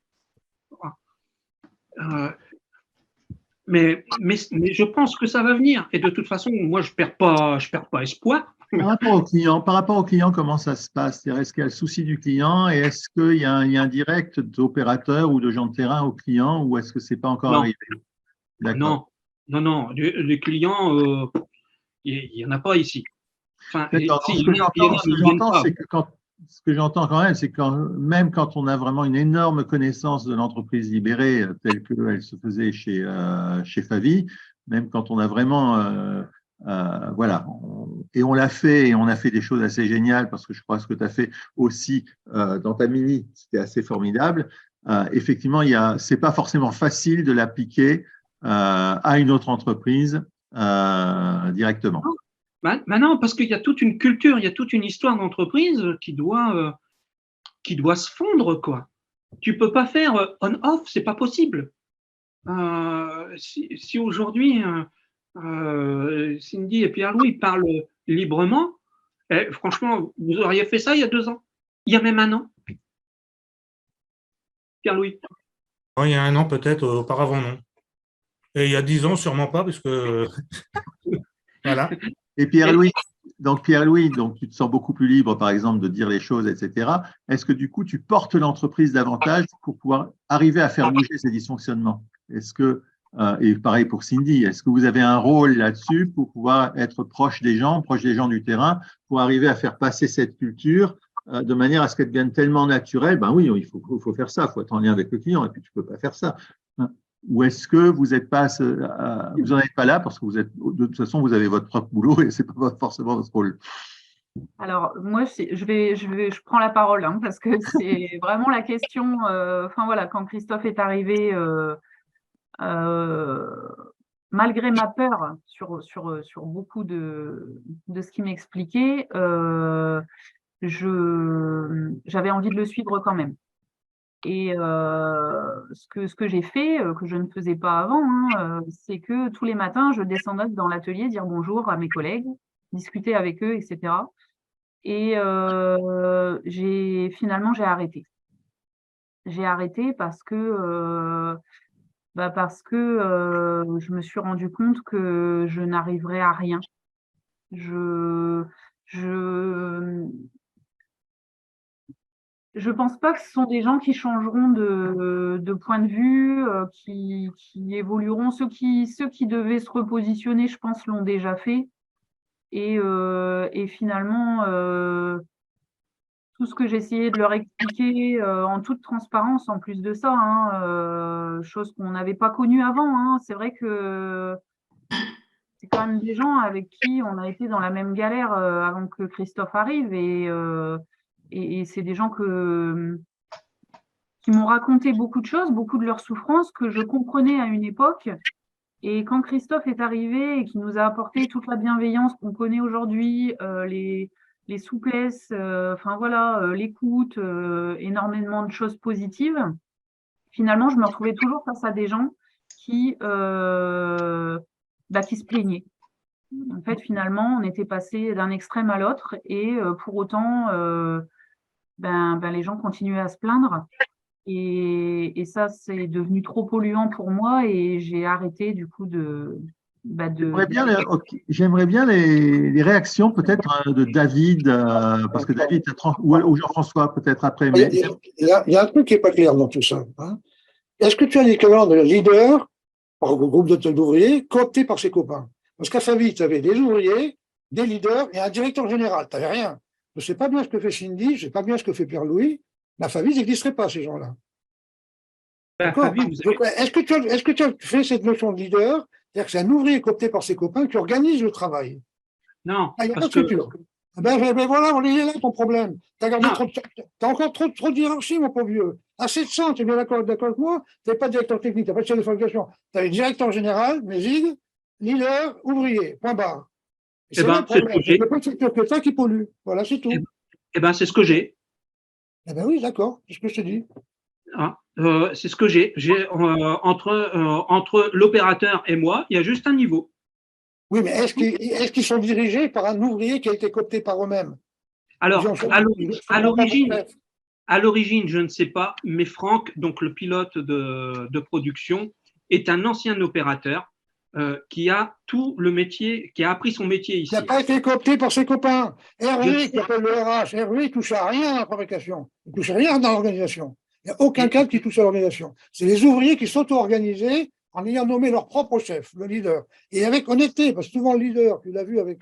Mais je pense que ça va venir. Et de toute façon, moi, je perds pas espoir. Par rapport au client, comment ça se passe? C'est-à-dire, est-ce qu'il y a le souci du client et est-ce qu'il y a un lien direct d'opérateurs ou de gens de terrain au client ou est-ce que c'est pas encore Non. arrivé? D'accord. Non. Les clients, il n'y en a pas ici. Enfin, D'accord. si, Ce que j'entends, c'est que ce que j'entends quand même, c'est que même quand on a vraiment une énorme connaissance de l'entreprise libérée telle qu'elle se faisait chez Favi, même quand on a vraiment voilà, et on l'a fait et on a fait des choses assez géniales parce que je crois que ce que tu as fait aussi dans ta mini, c'était assez formidable. Effectivement, c'est pas forcément facile de l'appliquer à une autre entreprise directement. Non, parce qu'il y a toute une culture, il y a toute une histoire d'entreprise qui doit se fondre, quoi. Tu peux pas faire on-off, c'est pas possible. Si aujourd'hui Cindy et Pierre-Louis parlent librement, franchement, vous auriez fait ça il y a 2 ans, il y a même 1 an. Pierre-Louis. Il y a 1 an peut-être, auparavant non. Et il y a 10 ans, sûrement pas, parce que voilà. Et Pierre-Louis, donc tu te sens beaucoup plus libre, par exemple, de dire les choses, etc. Est-ce que du coup, tu portes l'entreprise davantage pour pouvoir arriver à faire bouger ces dysfonctionnements? Est-ce que, et pareil pour Cindy, est-ce que vous avez un rôle là-dessus pour pouvoir être proche des gens du terrain, pour arriver à faire passer cette culture de manière à ce qu'elle devienne tellement naturelle? Ben oui, il faut faire ça, il faut être en lien avec le client, et puis tu ne peux pas faire ça. Ou est-ce que vous n'en êtes pas là parce que de toute façon, vous avez votre propre boulot et ce n'est pas forcément votre rôle? Alors, moi, je prends la parole parce que c'est vraiment la question. Enfin, voilà, quand Christophe est arrivé, malgré ma peur sur beaucoup de ce qu'il m'expliquait, j'avais envie de le suivre quand même. Et ce que j'ai fait, que je ne faisais pas avant, c'est que tous les matins, je descendais dans l'atelier dire bonjour à mes collègues, discuter avec eux, etc. Et finalement, j'ai arrêté. J'ai arrêté parce que je me suis rendu compte que je n'arriverais à rien. Je pense pas que ce sont des gens qui changeront de point de vue, qui évolueront. Ceux qui devaient se repositionner, je pense, l'ont déjà fait. Et finalement, tout ce que j'essayais de leur expliquer en toute transparence, en plus de ça, chose qu'on n'avait pas connue avant. C'est vrai que c'est quand même des gens avec qui on a été dans la même galère avant que Christophe arrive. Et c'est des gens qui m'ont raconté beaucoup de choses, beaucoup de leurs souffrances que je comprenais à une époque. Et quand Christophe est arrivé et qu'il nous a apporté toute la bienveillance qu'on connaît aujourd'hui, les souplesses, enfin voilà, l'écoute, énormément de choses positives, finalement, je me retrouvais toujours face à des gens qui se plaignaient. En fait, finalement, on était passé d'un extrême à l'autre et pour autant, les gens continuaient à se plaindre. Et ça, c'est devenu trop polluant pour moi et j'ai arrêté du coup J'aimerais bien les réactions peut-être de David, parce que David, ou Jean-François peut-être après. Mais... Il y a un truc qui n'est pas clair dans tout ça. Est-ce que tu as l'équivalent de leader par groupe d'ouvriers coopté par ses copains? Parce qu'à Favi, tu avais des ouvriers, des leaders et un directeur général. Tu n'avais rien. Je ne sais pas bien ce que fait Cindy, je ne sais pas bien ce que fait Pierre-Louis. La Favi n'existerait pas, ces gens-là. Est-ce que tu as fait cette notion de leader? C'est-à-dire que c'est un ouvrier coopté par ses copains qui organise le travail. Non. Il n'y a pas de structure. Voilà, on est là ton problème. Tu as encore trop de hiérarchie, mon pauvre vieux. À 700, tu es bien d'accord avec moi, tu n'avais pas de directeur technique, tu n'as pas de chef de fabrication. Tu avais directeur général, Mézig, leader, ouvrier, point barre. C'est le problème. Il n'y a pas de structure que ça qui pollue. Voilà, c'est tout. C'est ce que j'ai. Oui, d'accord, c'est ce que je te dis. C'est ce que j'ai. Entre l'opérateur et moi, il y a juste un niveau. Oui, mais est-ce qu'ils sont dirigés par un ouvrier qui a été coopté par eux-mêmes? Alors, Ils à sont pas l'origine, chefs. à l'origine, je ne sais pas, mais Franck, donc le pilote de production, est un ancien opérateur qui a tout le métier, qui a appris son métier Il n'a ici. pas été coopté par ses copains. Je Hervé, sais. qui appelle le RH, Hervé, il ne touche à rien à la fabrication. Il ne touche à rien dans l'organisation. Il n'y a aucun cadre qui touche à l'organisation. C'est les ouvriers qui s'auto-organisaient en ayant nommé leur propre chef, le leader. Et avec honnêteté, parce que souvent le leader, tu l'as vu avec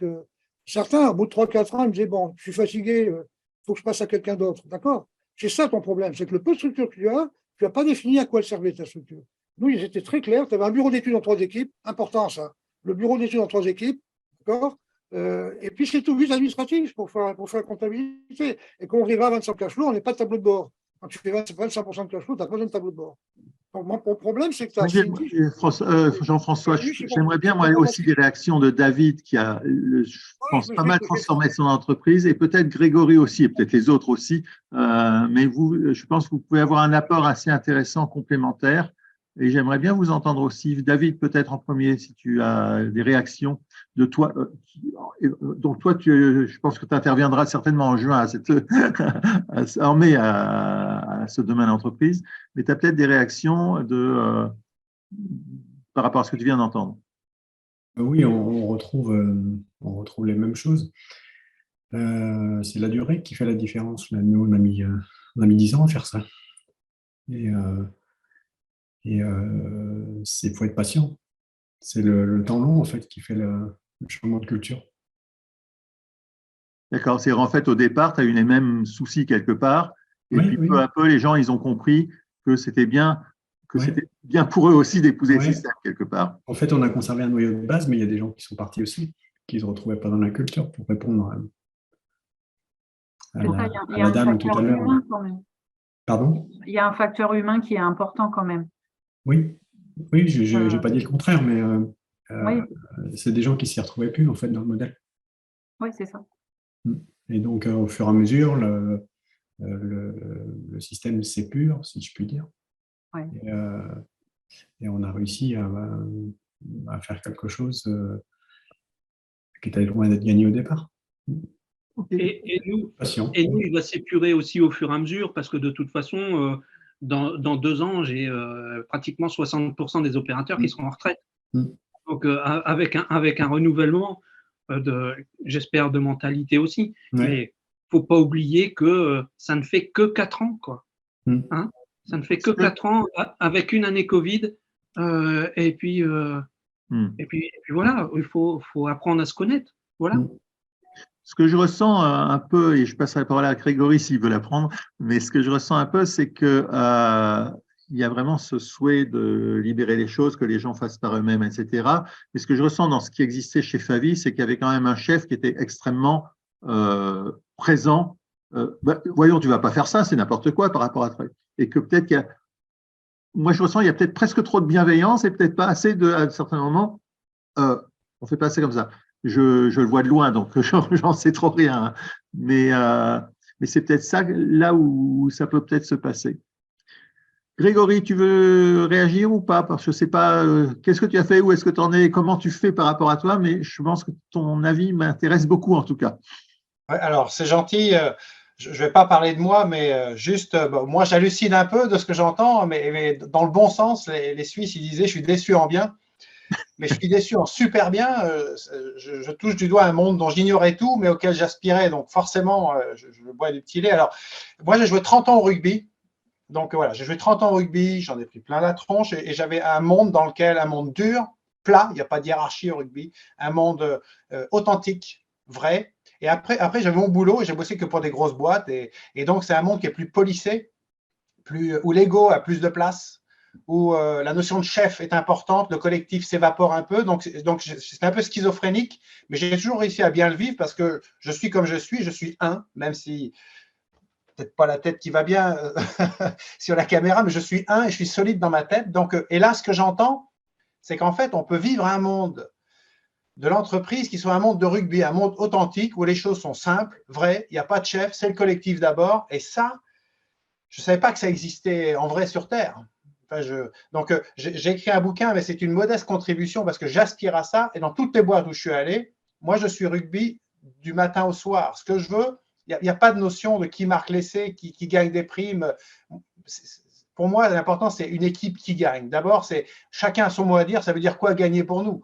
certains, au bout de 3-4 ans, il me disait, bon, je suis fatigué, il faut que je passe à quelqu'un d'autre. D'accord? C'est ça ton problème, c'est que le peu de structure que tu n'as pas défini à quoi elle servait ta structure. Nous, ils étaient très clairs, tu avais un bureau d'études en 3 équipes, important ça. Le bureau d'études en 3 équipes, d'accord? Et puis c'est tout juste administratif pour faire la comptabilité. Et quand on arrive à 25 cash flow, on n'est pas de tableau de bord. Quand tu fais 25% de cash flow, tu n'as pas besoin de tableau de bord. Donc mon problème, c'est que tu as Jean-François, j'aimerais bien moi aussi des réactions de David qui a, je pense, pas mal transformé son entreprise et peut-être Grégory aussi et peut-être les autres aussi. Mais vous, je pense que vous pouvez avoir un apport assez intéressant, complémentaire. Et j'aimerais bien vous entendre aussi. David, peut-être en premier, si tu as des réactions de toi. Donc toi, je pense que tu interviendras certainement en juin en mai à ce domaine d'entreprise, mais tu as peut-être des réactions par rapport à ce que tu viens d'entendre. Oui, on retrouve les mêmes choses. C'est la durée qui fait la différence. Là, nous, on a mis 10 ans à faire ça. Et il faut être patient. C'est le temps long, en fait, qui fait le changement de culture. D'accord. C'est en fait, au départ, tu as eu les mêmes soucis quelque part. Et puis, peu à peu, les gens, ils ont compris que c'était bien pour eux aussi d'épouser le système quelque part. En fait, on a conservé un noyau de base, mais il y a des gens qui sont partis aussi, qui ne se retrouvaient pas dans la culture pour répondre à la dame tout à l'heure. Pardon ? Il y a un facteur humain qui est important quand même. Oui, je n'ai pas dit le contraire, mais c'est des gens qui ne s'y retrouvaient plus en fait dans le modèle. Oui, c'est ça. Et donc, au fur et à mesure, le système s'épure, si je puis dire. Ouais. Et on a réussi à faire quelque chose qui était loin d'être gagné au départ. Et nous, il va s'épurer aussi au fur et à mesure parce que de toute façon, dans 2 ans, j'ai pratiquement 60% des opérateurs qui seront en retraite. Donc, avec un renouvellement, j'espère, de mentalité aussi. Ouais. Mais il ne faut pas oublier que ça ne fait que 4 ans, quoi. Hein, ça ne fait que 4 ans avec une année Covid. Et puis voilà, il faut apprendre à se connaître. Voilà. Ce que je ressens un peu, et je passerai la parole à Grégory s'il veut la prendre, mais ce que je ressens un peu, c'est que il y a vraiment ce souhait de libérer les choses, que les gens fassent par eux-mêmes, etc. Et ce que je ressens dans ce qui existait chez Favi, c'est qu'il y avait quand même un chef qui était extrêmement présent. Voyons, tu ne vas pas faire ça, c'est n'importe quoi par rapport à toi. Et que peut-être qu'il y a… Moi, je ressens qu'il y a peut-être presque trop de bienveillance et peut-être pas assez à certains moments, on ne fait pas ça comme ça. Je le vois de loin, donc j'en sais trop rien. Mais c'est peut-être ça, là où ça peut peut-être se passer. Grégory, tu veux réagir ou pas? Parce que je ne sais pas, qu'est-ce que tu as fait, où est-ce que tu en es, comment tu fais par rapport à toi, mais je pense que ton avis m'intéresse beaucoup en tout cas. Ouais, alors, c'est gentil. Je ne vais pas parler de moi, mais juste, moi j'hallucine un peu de ce que j'entends, mais dans le bon sens. Les Suisses, ils disaient, je suis déçu en bien. Mais je suis déçu en super bien. Je touche du doigt un monde dont j'ignorais tout, mais auquel j'aspirais. Donc forcément, je me bois du petit lait. Alors, moi, j'ai joué 30 ans au rugby. Donc voilà, j'ai joué 30 ans au rugby, j'en ai pris plein la tronche. Et j'avais un monde dans lequel, un monde dur, plat, il n'y a pas de hiérarchie au rugby, un monde authentique, vrai. Et après j'avais mon boulot et j'ai bossé que pour des grosses boîtes. Et donc, c'est un monde qui est plus policé, où l'ego a plus de place, où la notion de chef est importante, le collectif s'évapore un peu. Donc c'est un peu schizophrénique, mais j'ai toujours réussi à bien le vivre parce que je suis comme je suis un, même si peut-être pas la tête qui va bien sur la caméra, mais je suis un et je suis solide dans ma tête. Donc, et là, ce que j'entends, c'est qu'en fait, on peut vivre un monde de l'entreprise qui soit un monde de rugby, un monde authentique où les choses sont simples, vraies, il n'y a pas de chef, c'est le collectif d'abord. Et ça, je ne savais pas que ça existait en vrai sur Terre. Donc, j'ai écrit un bouquin, mais c'est une modeste contribution parce que j'aspire à ça. Et dans toutes les boîtes où je suis allé, moi, je suis rugby du matin au soir. Ce que je veux, il n'y a pas de notion de qui marque l'essai, qui gagne des primes. Pour moi, l'important, c'est une équipe qui gagne. D'abord, c'est chacun a son mot à dire. Ça veut dire quoi gagner pour nous,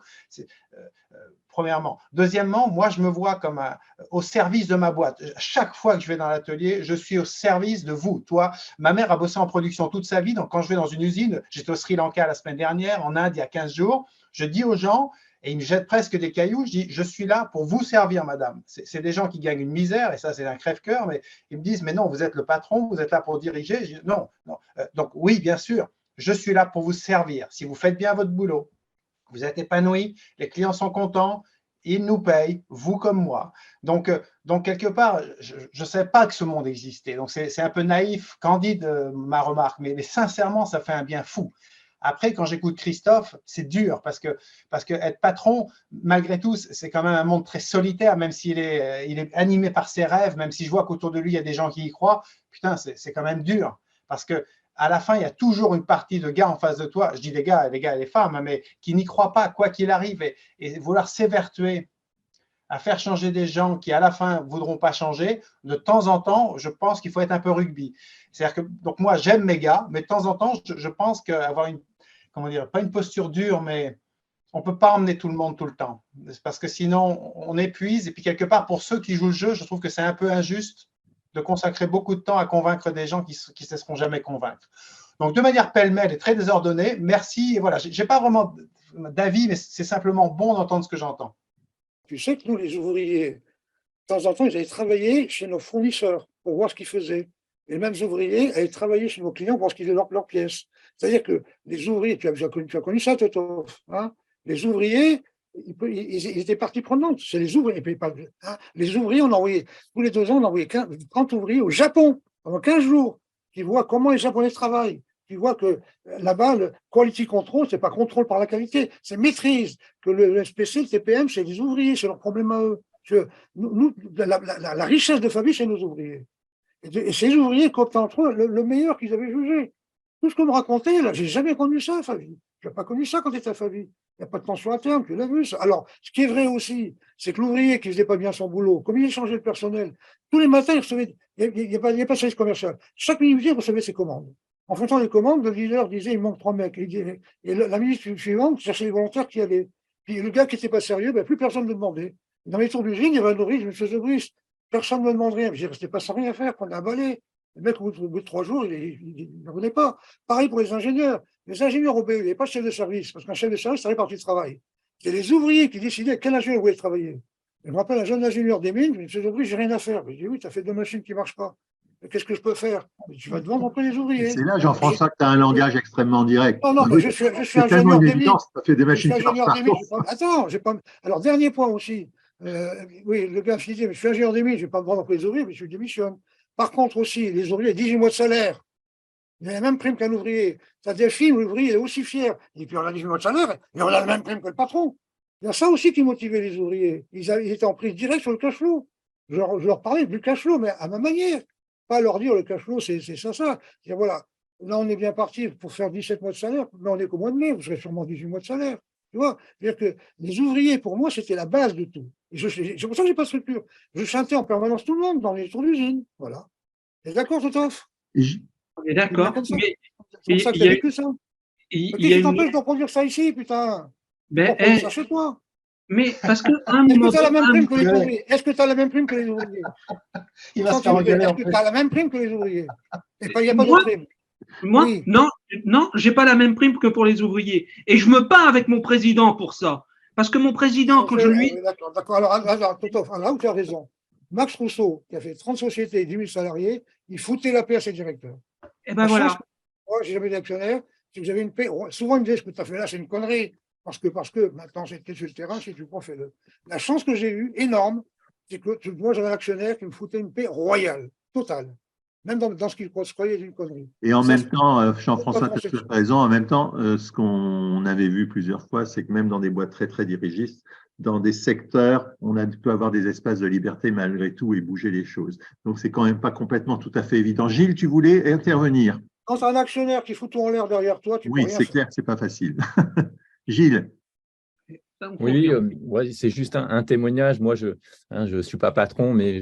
premièrement. Deuxièmement, moi, je me vois comme au service de ma boîte. Chaque fois que je vais dans l'atelier, je suis au service de vous. Toi, ma mère a bossé en production toute sa vie. Donc, quand je vais dans une usine, j'étais au Sri Lanka la semaine dernière, en Inde il y a 15 jours, je dis aux gens, et ils me jettent presque des cailloux, je dis, je suis là pour vous servir, madame. C'est des gens qui gagnent une misère, et ça, c'est un crève-cœur, mais ils me disent, mais non, vous êtes le patron, vous êtes là pour diriger. Je dis, non, non. Donc, oui, bien sûr, je suis là pour vous servir. Si vous faites bien votre boulot, vous êtes épanoui, les clients sont contents, ils nous payent, vous comme moi. Donc quelque part, je ne savais pas que ce monde existait. Donc, c'est un peu naïf, candide, ma remarque, mais sincèrement, ça fait un bien fou. Après, quand j'écoute Christophe, c'est dur parce que être patron, malgré tout, c'est quand même un monde très solitaire, même s'il est animé par ses rêves, même si je vois qu'autour de lui, il y a des gens qui y croient. Putain, c'est quand même dur parce que à la fin, il y a toujours une partie de gars en face de toi, je dis les gars et les femmes, mais qui n'y croient pas, quoi qu'il arrive, et vouloir s'évertuer à faire changer des gens qui, à la fin, ne voudront pas changer, de temps en temps, je pense qu'il faut être un peu rugby. C'est-à-dire que, donc moi, j'aime mes gars, mais de temps en temps, je pense qu'avoir pas une posture dure, mais on ne peut pas emmener tout le monde tout le temps. Parce que sinon, on épuise. Et puis, quelque part, pour ceux qui jouent le jeu, je trouve que c'est un peu injuste de consacrer beaucoup de temps à convaincre des gens qui ne se laisseront jamais convaincre. Donc, de manière pêle-mêle et très désordonnée, merci. Et voilà, je n'ai pas vraiment d'avis, mais c'est simplement bon d'entendre ce que j'entends. Tu sais que nous, les ouvriers, de temps en temps, ils allaient travailler chez nos fournisseurs pour voir ce qu'ils faisaient. Et les mêmes ouvriers allaient travailler chez nos clients pour voir ce qu'ils faisaient leurs pièces. C'est-à-dire que les ouvriers, tu as connu ça, Toto, hein, les ouvriers, ils étaient partie prenante. C'est les ouvriers. Hein, les ouvriers, on envoyait, tous les 2 ans, on envoyait 30 ouvriers au Japon pendant 15 jours qui voient comment les Japonais travaillent. Qui voient que là-bas, le quality control, ce n'est pas contrôle par la qualité, c'est maîtrise. Que le SPC, le TPM, c'est les ouvriers, c'est leur problème à eux. Nous, la richesse de Fabi, c'est nos ouvriers. Et ces ouvriers cooptent entre eux le meilleur qu'ils avaient jugé. Tout ce qu'on me racontait, là, j'ai jamais connu ça, Fabi. Je n'ai pas connu ça quand tu étais à Fabi. Il n'y a pas de tension interne, tu l'as vu ça. Alors, ce qui est vrai aussi, c'est que l'ouvrier qui ne faisait pas bien son boulot, comme il échangeait le personnel, tous les matins, il recevait, il n'y a pas de service commercial. Chaque minute, il recevait ses commandes. En fonction des commandes, le leader disait il manque 3 mecs. Et la minute suivante, cherchait les volontaires qui allaient. Puis le gars qui n'était pas sérieux, plus personne ne le demandait. Dans les tours d'usine, il y avait un nourrice, M. Zebris. Personne ne me demande rien. Je restais pas sans rien faire, prendre un balai. Le mec, au bout de 3 jours, il ne revenait pas. Pareil pour les ingénieurs. Les ingénieurs au BE, il n'y avait pas de chef de service, parce qu'un chef de service, ça fait partie du travail. C'est les ouvriers qui décidaient quel ingénieur voulait travailler. Je me rappelle un jeune ingénieur des mines, M. Zebris, j'ai rien à faire. Je dis oui, tu as fait 2 machines qui ne marchent pas. Qu'est-ce que je peux faire? Tu vas devant après les ouvriers. C'est là, Jean-François, que tu as un langage extrêmement direct. Non, mais je suis tellement ingénieur une des mines. évidence, tu as fait des machines qui marchent partout. Attends, j'ai pas. Alors, dernier point aussi. Oui, le gars disait, mais je suis ingénieur des mines, je ne vais pas me vendre après les ouvriers, mais je démissionne. Par contre aussi, les ouvriers, 18 mois de salaire. Il a la même prime qu'un ouvrier. Ça défile, l'ouvrier est aussi fier. Et puis on a 18 mois de salaire, et on a la même prime que le patron. Il y a ça aussi qui motivait les ouvriers. Ils étaient en prise directe sur le cash flow. Je leur parlais du cash flow, mais à ma manière. Pas leur dire le cash flow, c'est ça. Dire, voilà, là on est bien parti pour faire 17 mois de salaire, mais on est qu'au mois de mai, vous serez sûrement 18 mois de salaire. Tu vois, c'est-à-dire que les ouvriers, pour moi, c'était la base de tout. C'est pour ça que je n'ai pas de structure. Je chantais en permanence tout le monde dans les tours d'usine. Voilà. T'es d'accord, Totof? On est d'accord. C'est pour ça que tu as vécu ça. Qu'est-ce qui t'empêche de reproduire ça ici, putain? Reproduire ça chez toi. Mais parce que est-ce que tu as la même prime que les ouvriers? Est-ce que tu as la même prime que les ouvriers? Il va se faire engueuler. Est-ce que tu as la même prime que les ouvriers? Et il n'y a pas de prime. Moi, oui. Non, j'ai pas la même prime que pour les ouvriers. Et je me bats avec mon président pour ça. Parce que mon président, quand je lui… D'accord. Alors, Totof, là où tu as raison. Max Rousseau, qui a fait 30 sociétés et 10 000 salariés, il foutait la paix à ses directeurs. Et ben voilà. Moi, j'ai jamais d'actionnaire. Si vous avez une paix, souvent ils me disaient ce que tu as fait là, c'est une connerie. Parce que maintenant, j'étais sur le terrain, si tu prends, fais-le. La chance que j'ai eue, énorme, c'est que moi, j'avais un actionnaire qui me foutait une paix royale, totale. Même dans ce qu'il croyait d'une connerie. Et en même temps, Jean-François, tu as raison, en même temps, ce qu'on avait vu plusieurs fois, c'est que même dans des boîtes très, très dirigistes, dans des secteurs, on peut avoir des espaces de liberté malgré tout et bouger les choses. Donc, c'est quand même pas complètement tout à fait évident. Gilles, tu voulais intervenir? Quand tu as un actionnaire qui fout tout en l'air derrière toi, tu peux Oui, rien c'est faire. clair que ce n'est pas facile. Gilles, Ça, on Oui, confirme. ouais, c'est juste un témoignage. Moi, je ne suis pas patron, mais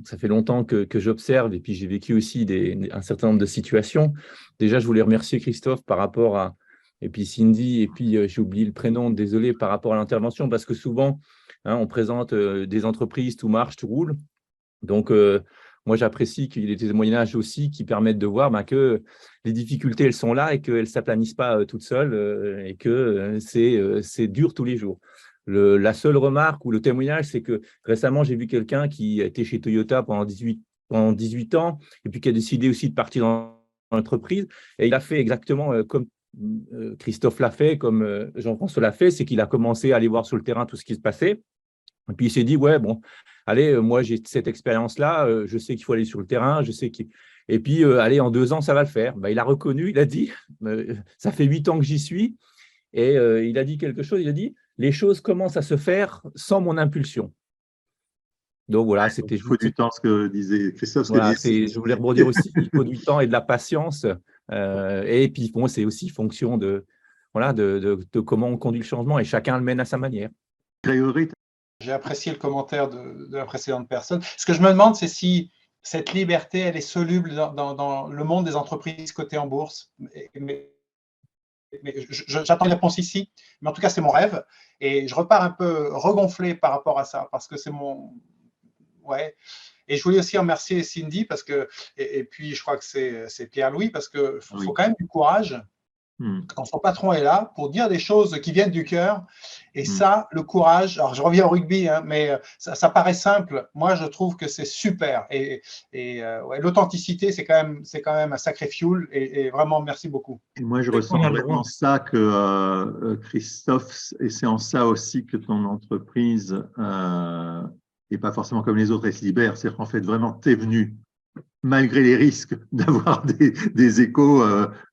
ça fait longtemps que j'observe et puis j'ai vécu aussi un certain nombre de situations. Déjà, je voulais remercier Christophe par rapport à, et puis Cindy, et puis j'ai oublié le prénom, désolé, par rapport à l'intervention, parce que souvent, on présente des entreprises, tout marche, tout roule. Donc, moi, j'apprécie qu'il y ait des témoignages aussi qui permettent de voir que les difficultés, elles sont là et qu'elles ne s'aplanissent pas toutes seules et que c'est dur tous les jours. La seule remarque ou le témoignage, c'est que récemment, j'ai vu quelqu'un qui a été chez Toyota pendant 18 ans et puis qui a décidé aussi de partir dans l'entreprise. Et il a fait exactement comme Christophe l'a fait, comme Jean-François l'a fait, c'est qu'il a commencé à aller voir sur le terrain tout ce qui se passait. Et puis il s'est dit, ouais, bon, allez, moi j'ai cette expérience-là, je sais qu'il faut aller sur le terrain, je sais qu'il… Et puis, allez, en 2 ans, ça va le faire. Il a reconnu, il a dit, ça fait 8 ans que j'y suis, et il a dit quelque chose, il a dit, les choses commencent à se faire sans mon impulsion. Donc voilà, c'était il faut du temps, ce que disait Christophe. Voilà, je voulais rebondir aussi, il faut du temps et de la patience. Et puis, bon, c'est aussi fonction de comment on conduit le changement, et chacun le mène à sa manière. Grégory, j'ai apprécié le commentaire de la précédente personne. Ce que je me demande, c'est si cette liberté, elle est soluble dans le monde des entreprises cotées en bourse. Mais j'attends une réponse ici, mais en tout cas, c'est mon rêve. Et je repars un peu regonflé par rapport à ça, parce que c'est mon… Ouais. Et je voulais aussi remercier Cindy, parce que, et puis je crois que c'est Pierre-Louis, parce qu'il faut quand même du courage quand son patron est là pour dire des choses qui viennent du cœur. Et ça, le courage, alors je reviens au rugby, mais ça paraît simple. Moi, je trouve que c'est super. Et ouais, l'authenticité, c'est quand même un sacré fuel. Et vraiment, merci beaucoup. Et moi, je ressens vraiment ça que Christophe, et c'est en ça aussi que ton entreprise n'est pas forcément comme les autres, elle se libère. C'est qu'en fait, vraiment, tu es venu malgré les risques d'avoir des échos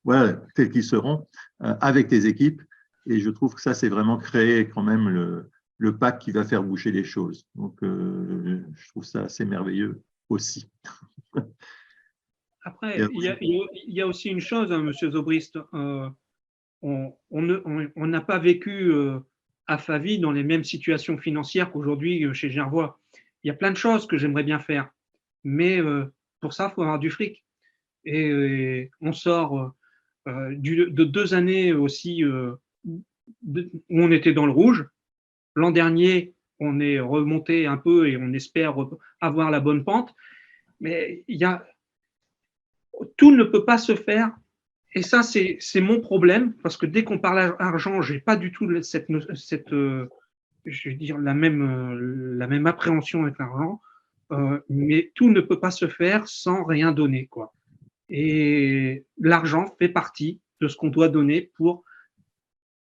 voilà, tels qu'ils seront, avec tes équipes. Et je trouve que ça, c'est vraiment créer quand même le pack qui va faire bouger les choses. Donc, je trouve ça assez merveilleux aussi. Après, il y a aussi une chose, hein, Monsieur Zobrist, on n'a pas vécu à Favy dans les mêmes situations financières qu'aujourd'hui chez Gervois. Il y a plein de choses que j'aimerais bien faire, mais pour ça, il faut avoir du fric. Et on sort de 2 années aussi où on était dans le rouge. L'an dernier, on est remonté un peu et on espère avoir la bonne pente. Mais tout ne peut pas se faire. Et ça, c'est mon problème, parce que dès qu'on parle argent, je n'ai pas du tout je veux dire, la même appréhension avec l'argent. Mais tout ne peut pas se faire sans rien donner, quoi. Et l'argent fait partie de ce qu'on doit donner pour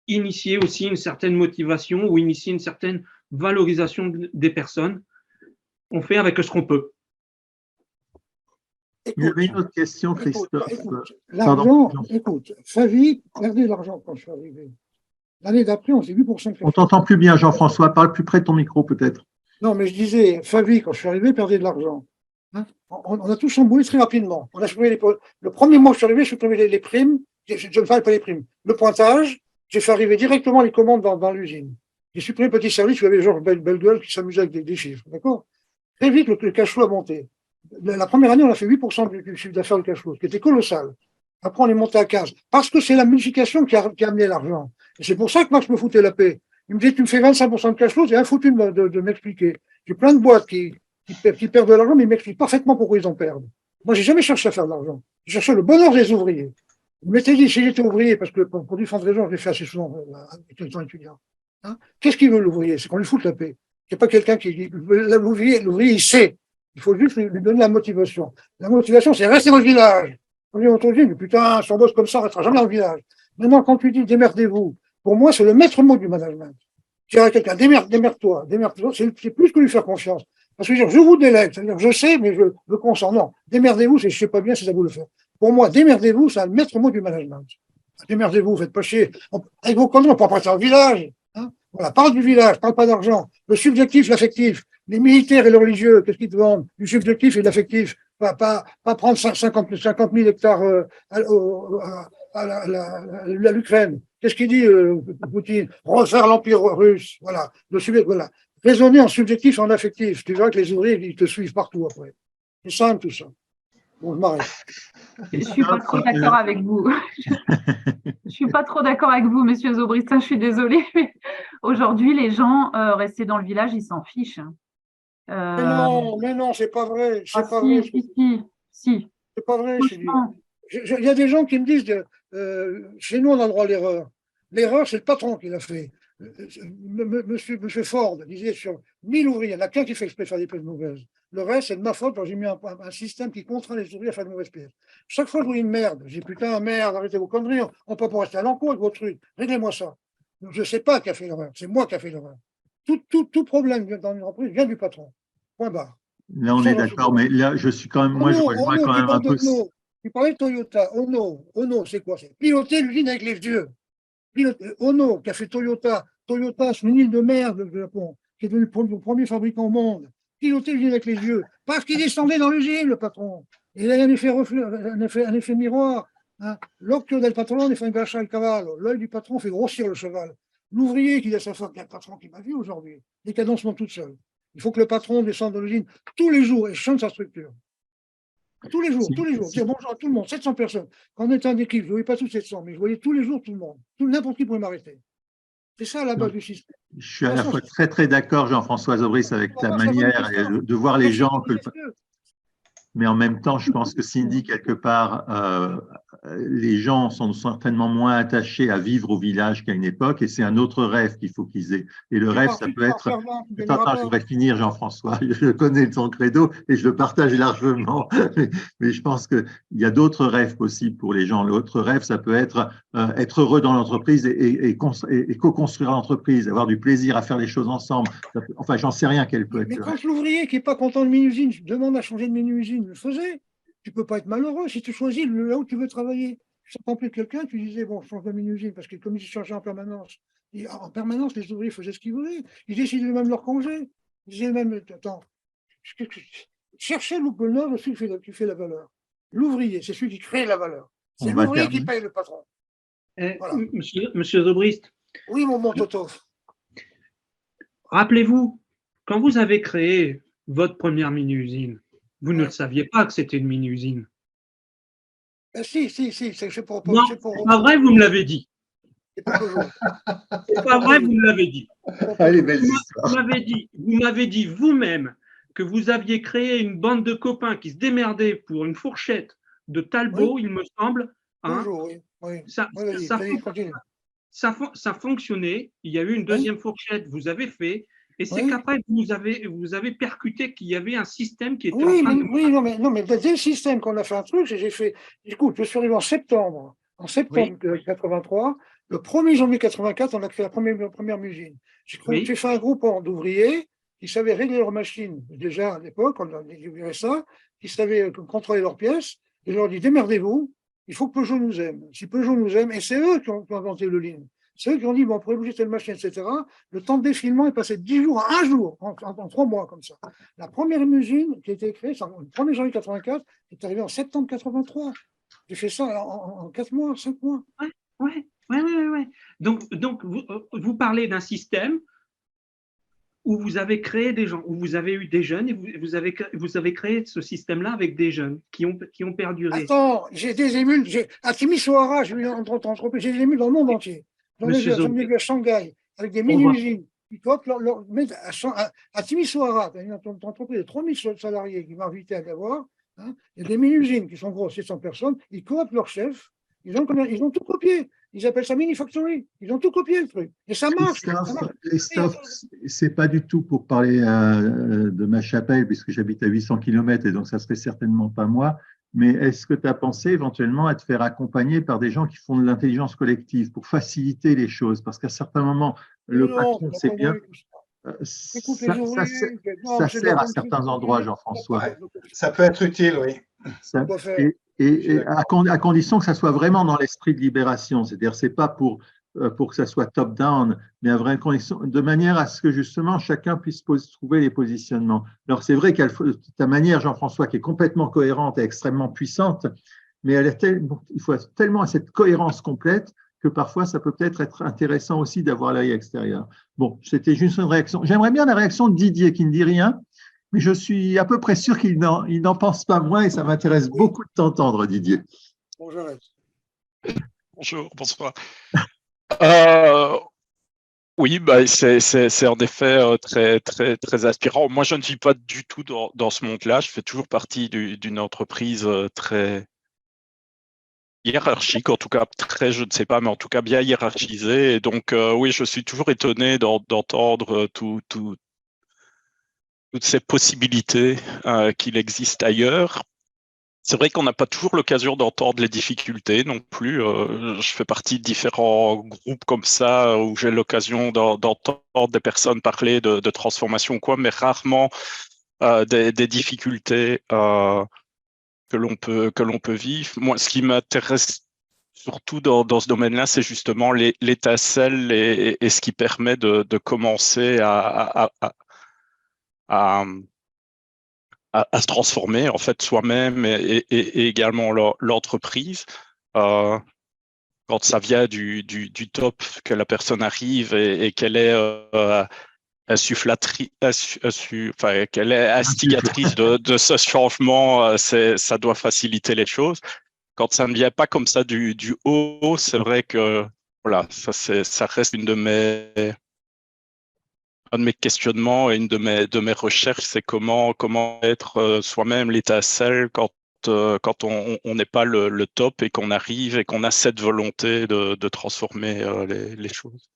initier aussi une certaine motivation ou initier une certaine valorisation des personnes. On fait avec ce qu'on peut. Il y avait une autre question, Christophe. L'argent, écoute, Favy perdait de l'argent quand je suis arrivé. L'année d'après, on faisait 8% de On t'entend plus bien, Jean-François. Parle plus près de ton micro, peut-être. Non, mais je disais, Favy, quand je suis arrivé, perdait de l'argent. Hein, on a tout chamboulé très rapidement. On a supprimé le premier mois que je suis arrivé, je supprimé les primes. Je ne parle pas les primes. Le pointage, j'ai fait arriver directement les commandes dans l'usine. J'ai supprimé le petit service où il y avait Georges Bellegueule qui s'amusait avec des chiffres. D'accord ? Très vite, le cash flow a monté. La première année, on a fait 8% du chiffre d'affaires de cash flow, ce qui était colossal. Après, on est monté à 15%. Parce que c'est la multiplication qui a amené l'argent. Et c'est pour ça que Max me foutait la paix. Il me disait, tu me fais 25% de cash flow, j'ai rien foutu de m'expliquer. J'ai plein de boîtes qui perdent de l'argent, mais ils m'expliquent parfaitement pourquoi ils en perdent. Moi, j'ai jamais cherché à faire de l'argent. J'ai cherché le bonheur des ouvriers. Je m'étais dit, si j'étais ouvrier, parce que pour du fonds de raison, je l'ai fait assez souvent avec les temps étudiants. Hein, qu'est-ce qu'il veut l'ouvrier? C'est qu'on lui foute la paix. Il n'y a pas quelqu'un qui dit, l'ouvrier, il sait. Il faut juste lui donner la motivation. La motivation, c'est rester dans le village. On te dit, mais putain, si on bosse comme ça, on ne restera jamais dans le village. Maintenant, quand tu dis démerdez-vous, pour moi, c'est le maître mot du management. Dire à quelqu'un, démerde-toi, c'est plus que lui faire confiance. Parce que je vous délègue, c'est-à-dire je sais, mais je le consens. Non, démerdez-vous, c'est je sais pas bien, c'est à vous de le faire. Pour moi, démerdez-vous, c'est le maître mot du management. Démerdez-vous, faites pas chier. Avec vos conneries, on peut pas partir au village. Hein, voilà, parle du village, parle pas d'argent. Le subjectif, l'affectif. Les militaires et les religieux, qu'est-ce qu'ils te vendent? Du subjectif et de l'affectif. Pas prendre 50 000 hectares à l'Ukraine. Qu'est-ce qu'il dit, Poutine? Refaire l'Empire russe. Voilà. Voilà. Raisonner en subjectif et en affectif. Tu verras que les ouvriers, ils te suivent partout après. C'est simple tout ça. Bon, je m'arrête. Je ne suis pas trop d'accord avec vous. Je suis pas trop d'accord avec vous, monsieur Zobristin, je suis désolée. Mais aujourd'hui, les gens restés dans le village, ils s'en fichent. Mais non, c'est pas vrai. C'est pas si, vrai. si. C'est pas vrai. Il y a des gens qui me disent chez nous, on a le droit à l'erreur. L'erreur, c'est le patron qui l'a fait. Monsieur Ford disait sur 1000 ouvriers, il n'y en a qu'un qui fait exprès de faire des pièces mauvaises. Le reste, c'est de ma faute quand j'ai mis un système qui contraint les ouvriers à faire de mauvaises pièces. Chaque fois, je vois une merde. Je dis putain, merde, arrêtez vos conneries. On ne peut pas rester à l'encontre avec vos trucs. Réglez-moi ça. Donc, je ne sais pas qui a fait l'erreur. C'est moi qui a fait l'erreur. Tout problème dans une entreprise vient du patron. Point barre. Là, on est d'accord, mais là, je suis quand même, moi, je rejoins quand même un peu. Tu parlais de Toyota. Ono, c'est quoi? C'est piloter l'usine avec les vieux. Ono, qui a fait Toyota. Toyota, c'est une île de merde, le Japon, qui est devenu le premier fabricant au monde. Piloter l'usine avec les yeux. Parce qu'il descendait dans l'usine, le patron. Et il a un effet miroir. Hein. L'occhio del patron ne fait un gâchis al cavallo. L'œil du patron fait grossir le cheval. L'ouvrier qui dit à sa femme, il y a le patron qui m'a vu aujourd'hui. Les cadences sont toutes seules. Il faut que le patron descende dans l'usine tous les jours et change sa structure. Tous les jours. Dire bonjour à tout le monde, 700 personnes. Quand on était en équipe, je ne voyais pas tous 700, mais je voyais tous les jours tout le monde. N'importe qui pouvait m'arrêter. C'est ça la base du système. Je suis à la fois très, très d'accord, Jean-François Zobris, avec ta manière de voir les gens. Mais en même temps, je pense que Cindy, quelque part, les gens sont certainement moins attachés à vivre au village qu'à une époque, et c'est un autre rêve qu'il faut qu'ils aient. Et le rêve, ça peut être… Attends, je voudrais finir, Jean-François. Je connais ton credo et je le partage largement. Mais je pense qu'il y a d'autres rêves possibles pour les gens. L'autre rêve, ça peut être être heureux dans l'entreprise et co-construire l'entreprise, avoir du plaisir à faire les choses ensemble. Enfin, j'en sais rien quel peut être. Mais quand l'ouvrier qui n'est pas content de mini-usine demande à changer de mini-usine, le faisait. Tu ne peux pas être malheureux si tu choisis là où tu veux travailler. Tu ne plus quelqu'un, tu disais, bon, je change de mini-usine, parce que comme ils changeaient en permanence, les ouvriers faisaient ce qu'ils voulaient. Ils décidaient même leur congé. Ils disaient même, attends, cherchez le bonheur, celui qui fait la valeur. L'ouvrier, c'est celui qui crée la valeur. C'est l'ouvrier qui paye le patron. Voilà. Monsieur Zobrist. Oui, mon Toto. Rappelez-vous, quand vous avez créé votre première mini-usine, vous ne le saviez pas que c'était une mini-usine. Si, c'est pour… Non, c'est pas vrai, vous me l'avez dit. C'est pas vrai, vous me l'avez dit. Allez, belle vous m'avez dit vous-même que vous aviez créé une bande de copains qui se démerdaient pour une fourchette de Talbot, il me semble. Hein. Oui. Ça fonctionnait. Il y a eu une deuxième fourchette, vous avez fait. Et c'est qu'après, vous avez percuté qu'il y avait un système qui était en train de… Oui, non, mais dès le système qu'on a fait un truc, j'ai fait… Écoute, je suis arrivé en septembre 83. Le 1er janvier 84, on a créé la première usine. J'ai fait un groupe d'ouvriers qui savaient régler leurs machines. Déjà, à l'époque, on a découvert ça, qui savaient contrôler leurs pièces. Et je leur dis, démerdez-vous, il faut que Peugeot nous aime. Si Peugeot nous aime, et c'est eux qui ont inventé le lean. C'est eux qui ont dit, bon, on pourrait bouger telle machine, etc. Le temps de défilement est passé de 10 jours à 1 jour, en 3 mois, comme ça. La première usine qui a été créée, le 1er janvier 84, est arrivée en septembre 83. J'ai fait ça en 4 mois, 5 mois. Oui. Donc vous parlez d'un système où vous avez créé des gens, où vous avez eu des jeunes, et vous avez créé ce système-là avec des jeunes qui ont perduré. Attends, j'ai des émules, à Timisoara, j'ai des émules dans le monde entier. J'en ai vu à Shanghai, avec des mini-usines. À Timisoara, une entreprise de 3000 salariés qui m'a invité à l'avoir. Hein, il y a des mini-usines qui sont grosses, 700 personnes. Ils cooptent leur chef. Ils ont tout copié. Ils appellent ça Mini Factory. Ils ont tout copié, le truc. Et ça marche. Christophe, c'est pas du tout pour parler de ma chapelle, puisque j'habite à 800 km et donc ça serait certainement pas moi. Mais est-ce que tu as pensé éventuellement à te faire accompagner par des gens qui font de l'intelligence collective pour faciliter les choses? Parce qu'à certains moments, le patron, c'est bien. Ça sert à certains endroits, Jean-François. Ça peut être utile, oui. Et à condition que ça soit vraiment dans l'esprit de libération. C'est-à-dire, c'est pas pour pour que ça soit top-down, mais à vraie connexion, de manière à ce que justement chacun puisse trouver les positionnements. Alors c'est vrai qu'il y a ta manière, Jean-François, qui est complètement cohérente et extrêmement puissante, mais il faut tellement à cette cohérence complète que parfois ça peut peut-être être intéressant aussi d'avoir l'œil extérieur. Bon, c'était juste une réaction. J'aimerais bien la réaction de Didier qui ne dit rien, mais je suis à peu près sûr qu'il n'en pense pas moins et ça m'intéresse beaucoup de t'entendre, Didier. Bon, j'arrête. Bonjour, bonsoir. Oui, bah, c'est en effet très, très, très inspirant. Moi, je ne vis pas du tout dans ce monde-là. Je fais toujours partie d'une entreprise très hiérarchique, en tout cas très, je ne sais pas, mais en tout cas bien hiérarchisée. Et donc, oui, je suis toujours étonné d'entendre toutes ces possibilités qu'il existe ailleurs. C'est vrai qu'on n'a pas toujours l'occasion d'entendre les difficultés non plus. Je fais partie de différents groupes comme ça où j'ai l'occasion d'entendre des personnes parler de transformation ou quoi, mais rarement des difficultés que l'on peut vivre. Moi, ce qui m'intéresse surtout dans ce domaine-là, c'est justement l'étincelle et ce qui permet de commencer à se transformer en fait soi-même et également l'entreprise. Quand ça vient du top, que la personne arrive et qu'elle est qu'elle est instigatrice de ce changement, ça doit faciliter les choses. Quand ça ne vient pas comme ça du haut, c'est vrai que voilà, ça reste un de mes questionnements et une de mes recherches, c'est comment être soi-même l'étincelle quand on n'est pas le top et qu'on arrive et qu'on a cette volonté de transformer les choses.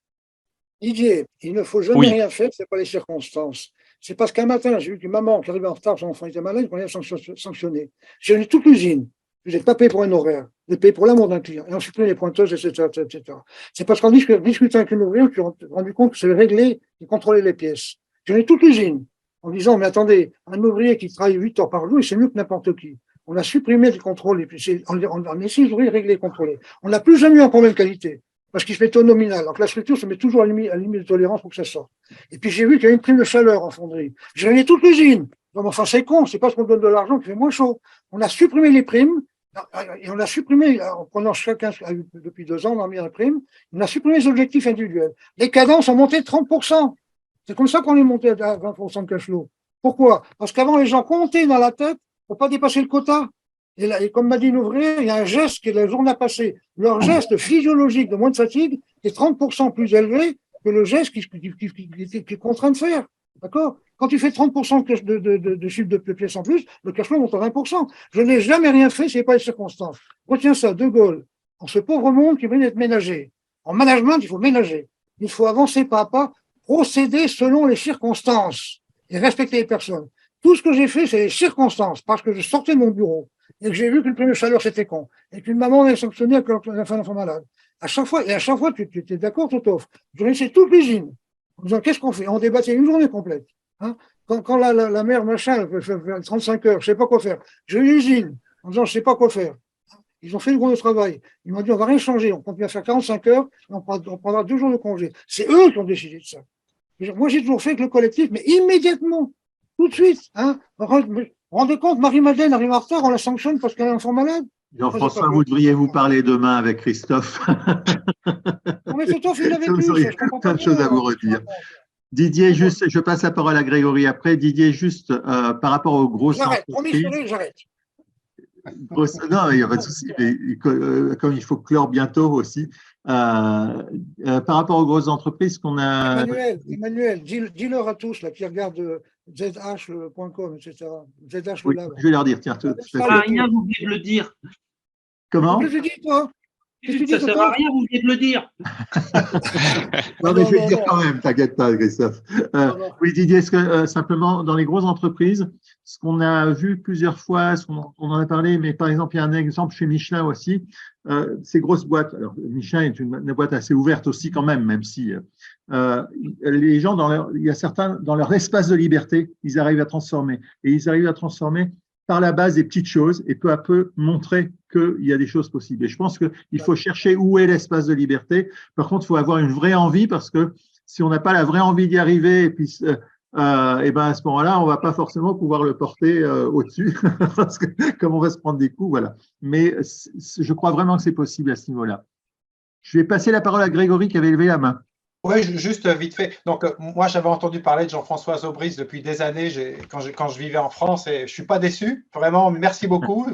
Didier, il ne faut jamais rien faire, ce n'est pas les circonstances. C'est parce qu'un matin, j'ai vu qu'une maman qui arrivait en retard, son enfant était malade, qu'on allait sanctionner. J'ai donné toute l'usine. Vous n'êtes pas payé pour un horaire, vous êtes payé pour l'amour d'un client. Et on supprime les pointeuses, etc. C'est parce qu'en discutant avec une ouvrière, je me suis rendu compte que c'est régler et contrôler les pièces. J'ai donné toute l'usine en disant, mais attendez, un ouvrier qui travaille 8 heures par jour, c'est mieux que n'importe qui. On a supprimé les contrôles, et puis on essaie de régler et contrôler. On n'a plus jamais un problème de qualité, parce qu'il se met au nominal. Donc la structure se met toujours à la limite de tolérance pour que ça sorte. Et puis j'ai vu qu'il y avait une prime de chaleur en fonderie. J'ai donné toute l'usine. Donc, enfin, c'est con, c'est parce qu'on donne de l'argent qui fait moins chaud. On a supprimé les primes, et on a supprimé, en prenant chacun, depuis 2 ans, on a mis la prime, on a supprimé les objectifs individuels. Les cadences ont monté de 30%. C'est comme ça qu'on est monté à 20% de cash flow. Pourquoi? Parce qu'avant, les gens comptaient dans la tête pour pas dépasser le quota. Et comme m'a dit une ouvrière, il y a un geste qui est la journée passée. Leur geste physiologique de moins de fatigue est 30% plus élevé que le geste qui est contraint de faire. D'accord? Quand tu fais 30% de chiffre de pièces en plus, le cash flow monte à 20%. Je n'ai jamais rien fait, ce n'est pas les circonstances. Retiens ça, De Gaulle, en ce pauvre monde qui mérite d'être ménagé. En management, il faut ménager. Il faut avancer pas à pas, procéder selon les circonstances et respecter les personnes. Tout ce que j'ai fait, c'est les circonstances, parce que je sortais de mon bureau et que j'ai vu qu'une première chaleur, c'était con, et qu'une maman avait sanctionné avec un enfant malade. À chaque fois, tu étais d'accord, Totof. Je laissais toute l'usine en disant, qu'est-ce qu'on fait? On débattait une journée complète. Hein, quand la mère machin fait 35 heures, je ne sais pas quoi faire. J'ai eu l'usine en disant, je ne sais pas quoi faire. Ils ont fait le gros de travail. Ils m'ont dit, on ne va rien changer. On continue à faire 45 heures et on prendra 2 jours de congé. C'est eux qui ont décidé de ça. Moi, j'ai toujours fait avec le collectif, mais immédiatement, tout de suite. Hein, rendez compte, Marie-Madeleine arrive en retard, on la sanctionne parce qu'elle a un enfant malade. Jean-François, vous devriez vous parler demain avec Christophe. Non, mais Christophe, il l'avait plus. Vous auriez plein de choses à vous redire. Didier, juste, je passe la parole à Grégory après. Didier, juste par rapport aux grosses entreprises. J'arrête. Non, il n'y a pas de souci, mais comme il faut clore bientôt aussi, par rapport aux grosses entreprises qu'on a… Emmanuel, dis-leur à tous là, qui regardent zh.com, etc. ZH oui, je vais leur dire, tiens. Ça sert à rien, vous venez de le dire. Comment? Qu'est-ce que tu dis, toi? Ça sert à rien, vous venez de le dire. Non, mais je vais le dire quand même, t'inquiète pas, Christophe. Oui, Didier, est-ce que simplement dans les grosses entreprises, ce qu'on a vu plusieurs fois, on en a parlé, mais par exemple, il y a un exemple chez Michelin aussi, ces grosses boîtes. Alors, Michelin est une boîte assez ouverte aussi quand même si les gens, il y a certains, dans leur espace de liberté, ils arrivent à transformer. Et ils arrivent à transformer par la base des petites choses et peu à peu montrer qu'il y a des choses possibles. Et je pense qu'il faut chercher où est l'espace de liberté. Par contre, il faut avoir une vraie envie parce que si on n'a pas la vraie envie d'y arriver, et puis et ben à ce moment-là, on ne va pas forcément pouvoir le porter au-dessus parce que comme on va se prendre des coups, voilà. Mais je crois vraiment que c'est possible à ce niveau-là. Je vais passer la parole à Grégory qui avait levé la main. Oui, juste vite fait. Donc, moi, j'avais entendu parler de Jean-François Aubry depuis des années quand je vivais en France et je ne suis pas déçu. Vraiment, merci beaucoup.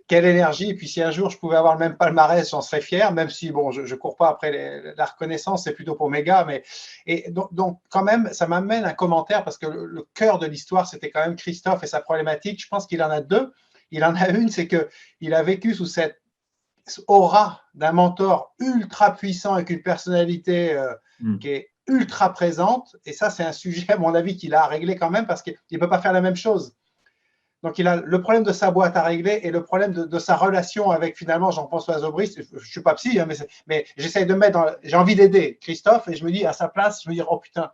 Quelle énergie. Et puis, si un jour je pouvais avoir le même palmarès, j'en serais fier, même si, bon, je ne cours pas après la reconnaissance, c'est plutôt pour mes gars. Donc, quand même, ça m'amène un commentaire parce que le cœur de l'histoire, c'était quand même Christophe et sa problématique. Je pense qu'il en a deux. Il en a une, c'est qu'il a vécu sous cette aura d'un mentor ultra puissant avec une personnalité qui est ultra présente. Et ça, c'est un sujet, à mon avis, qu'il a à régler quand même parce qu'il ne peut pas faire la même chose. Donc, il a le problème de sa boîte à régler et le problème de sa relation avec, finalement, Jean-François Aubry. Je ne suis pas psy, hein, mais j'essaie de mettre j'ai envie d'aider Christophe et je me dis, à sa place, je me dis, oh putain,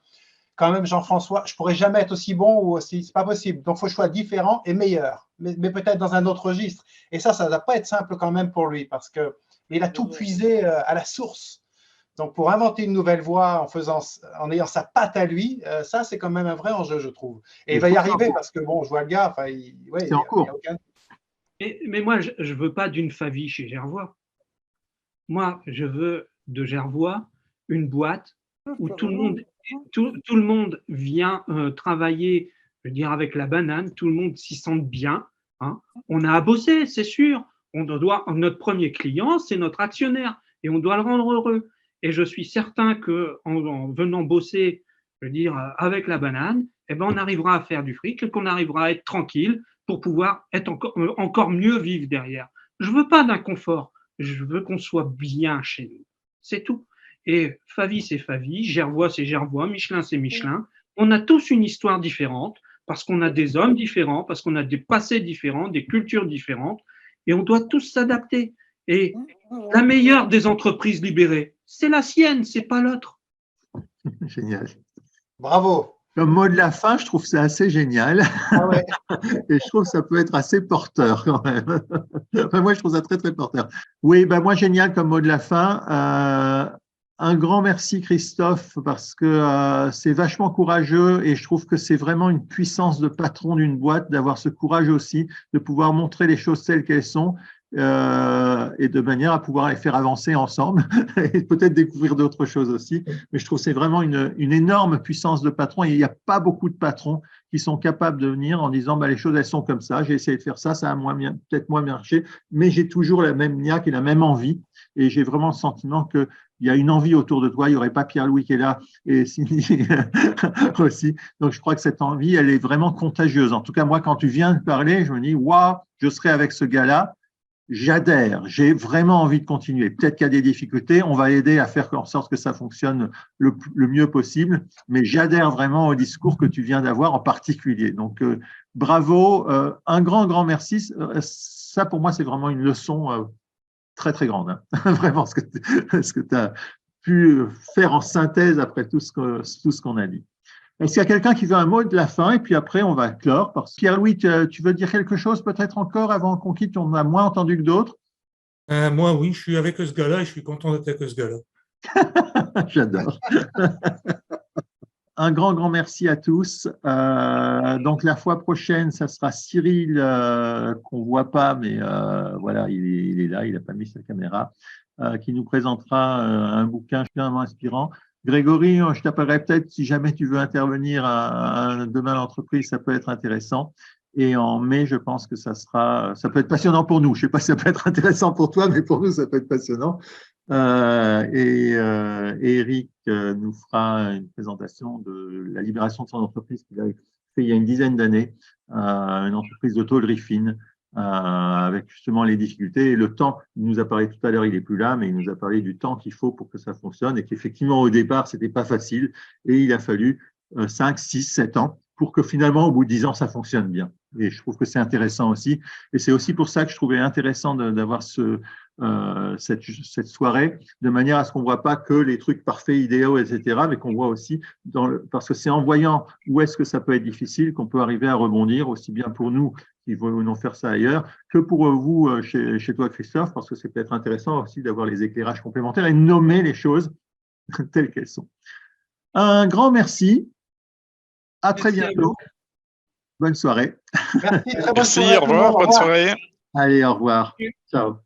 quand même, Jean-François, je ne pourrais jamais être aussi bon ou aussi, c'est pas possible. Donc, il faut que je sois différent et meilleur, mais peut-être dans un autre registre. Et ça ne va pas être simple quand même pour lui parce qu'il a tout puisé à la source. Donc, pour inventer une nouvelle voie en ayant sa patte à lui, ça, c'est quand même un vrai enjeu, je trouve. Et il va y arriver parce que, bon, je vois le gars, c'est en cours. Mais moi, je ne veux pas d'une famille chez Gervois. Moi, je veux de Gervois une boîte où tout le monde vient travailler, je veux dire, avec la banane, tout le monde s'y sente bien. Hein. On a à bosser, c'est sûr. Notre premier client, c'est notre actionnaire et on doit le rendre heureux. Et je suis certain qu'en venant bosser, je veux dire, avec la banane, eh ben, on arrivera à faire du fric et qu'on arrivera à être tranquille pour pouvoir être encore mieux vivre derrière. Je ne veux pas d'inconfort, je veux qu'on soit bien chez nous. C'est tout. Et Favy, c'est Favy, Gervois, c'est Gervois, Michelin, c'est Michelin. On a tous une histoire différente parce qu'on a des hommes différents, parce qu'on a des passés différents, des cultures différentes, et on doit tous s'adapter. Et la meilleure des entreprises libérées, c'est la sienne, c'est pas l'autre. Génial. Bravo. Comme mot de la fin, je trouve ça assez génial. Ah ouais. Et je trouve que ça peut être assez porteur quand même. Enfin, moi, je trouve ça très, très porteur. Oui, ben moi, génial comme mot de la fin. Un grand merci, Christophe, parce que c'est vachement courageux et je trouve que c'est vraiment une puissance de patron d'une boîte d'avoir ce courage aussi, de pouvoir montrer les choses telles qu'elles sont. Et de manière à pouvoir les faire avancer ensemble et peut-être découvrir d'autres choses aussi. Mais je trouve que c'est vraiment une énorme puissance de patron et il n'y a pas beaucoup de patrons qui sont capables de venir en disant bah, les choses elles sont comme ça, j'ai essayé de faire ça, ça a peut-être moins bien marché, mais j'ai toujours la même niaque et la même envie et j'ai vraiment le sentiment que il y a une envie autour de toi, il n'y aurait pas Pierre-Louis qui est là et Cindy aussi. Donc, je crois que cette envie, elle est vraiment contagieuse. En tout cas, moi, quand tu viens de parler, je me dis, waouh, je serai avec ce gars-là. J'adhère, j'ai vraiment envie de continuer. Peut-être qu'il y a des difficultés, on va aider à faire en sorte que ça fonctionne le mieux possible, mais j'adhère vraiment au discours que tu viens d'avoir en particulier. Donc, bravo, un grand merci. Ça, pour moi, c'est vraiment une leçon très, très grande. Hein. Vraiment, ce que tu as pu faire en synthèse après tout ce qu'on a dit. Est-ce qu'il y a quelqu'un qui veut un mot de la fin et puis après on va clore. Pierre-Louis, tu veux dire quelque chose peut-être encore avant qu'on quitte? On a moins entendu que d'autres. Moi, oui, je suis avec ce gars-là et je suis content d'être avec ce gars-là. J'adore. Un grand merci à tous. Donc la fois prochaine, ça sera Cyril qu'on ne voit pas, mais voilà, il est là, il n'a pas mis sa caméra, qui nous présentera un bouquin extrêmement inspirant. Grégory, je t'appellerai peut-être si jamais tu veux intervenir à demain l'entreprise, ça peut être intéressant. Et en mai, je pense que ça peut être passionnant pour nous. Je ne sais pas si ça peut être intéressant pour toi, mais pour nous, ça peut être passionnant. Et Eric nous fera une présentation de la libération de son entreprise qu'il a fait il y a une dizaine d'années, une entreprise d'auto-lerie fine, avec justement les difficultés et le temps. Il nous a parlé tout à l'heure, il n'est plus là, mais il nous a parlé du temps qu'il faut pour que ça fonctionne et qu'effectivement, au départ, ce n'était pas facile et il a fallu 5, 6, 7 ans pour que finalement, au bout de 10 ans, ça fonctionne bien. Et je trouve que c'est intéressant aussi. Et c'est aussi pour ça que je trouvais intéressant d'avoir cette soirée, de manière à ce qu'on ne voit pas que les trucs parfaits, idéaux, etc., mais qu'on voit aussi, parce que c'est en voyant où est-ce que ça peut être difficile qu'on peut arriver à rebondir, aussi bien pour nous qui voulons faire ça ailleurs, que pour vous, chez toi, Christophe, parce que c'est peut-être intéressant aussi d'avoir les éclairages complémentaires et de nommer les choses telles qu'elles sont. Un grand merci. À très bientôt. Bonne soirée. Merci, très bonne Merci, soirée. au revoir, bonne soirée. Allez, au revoir. Ciao.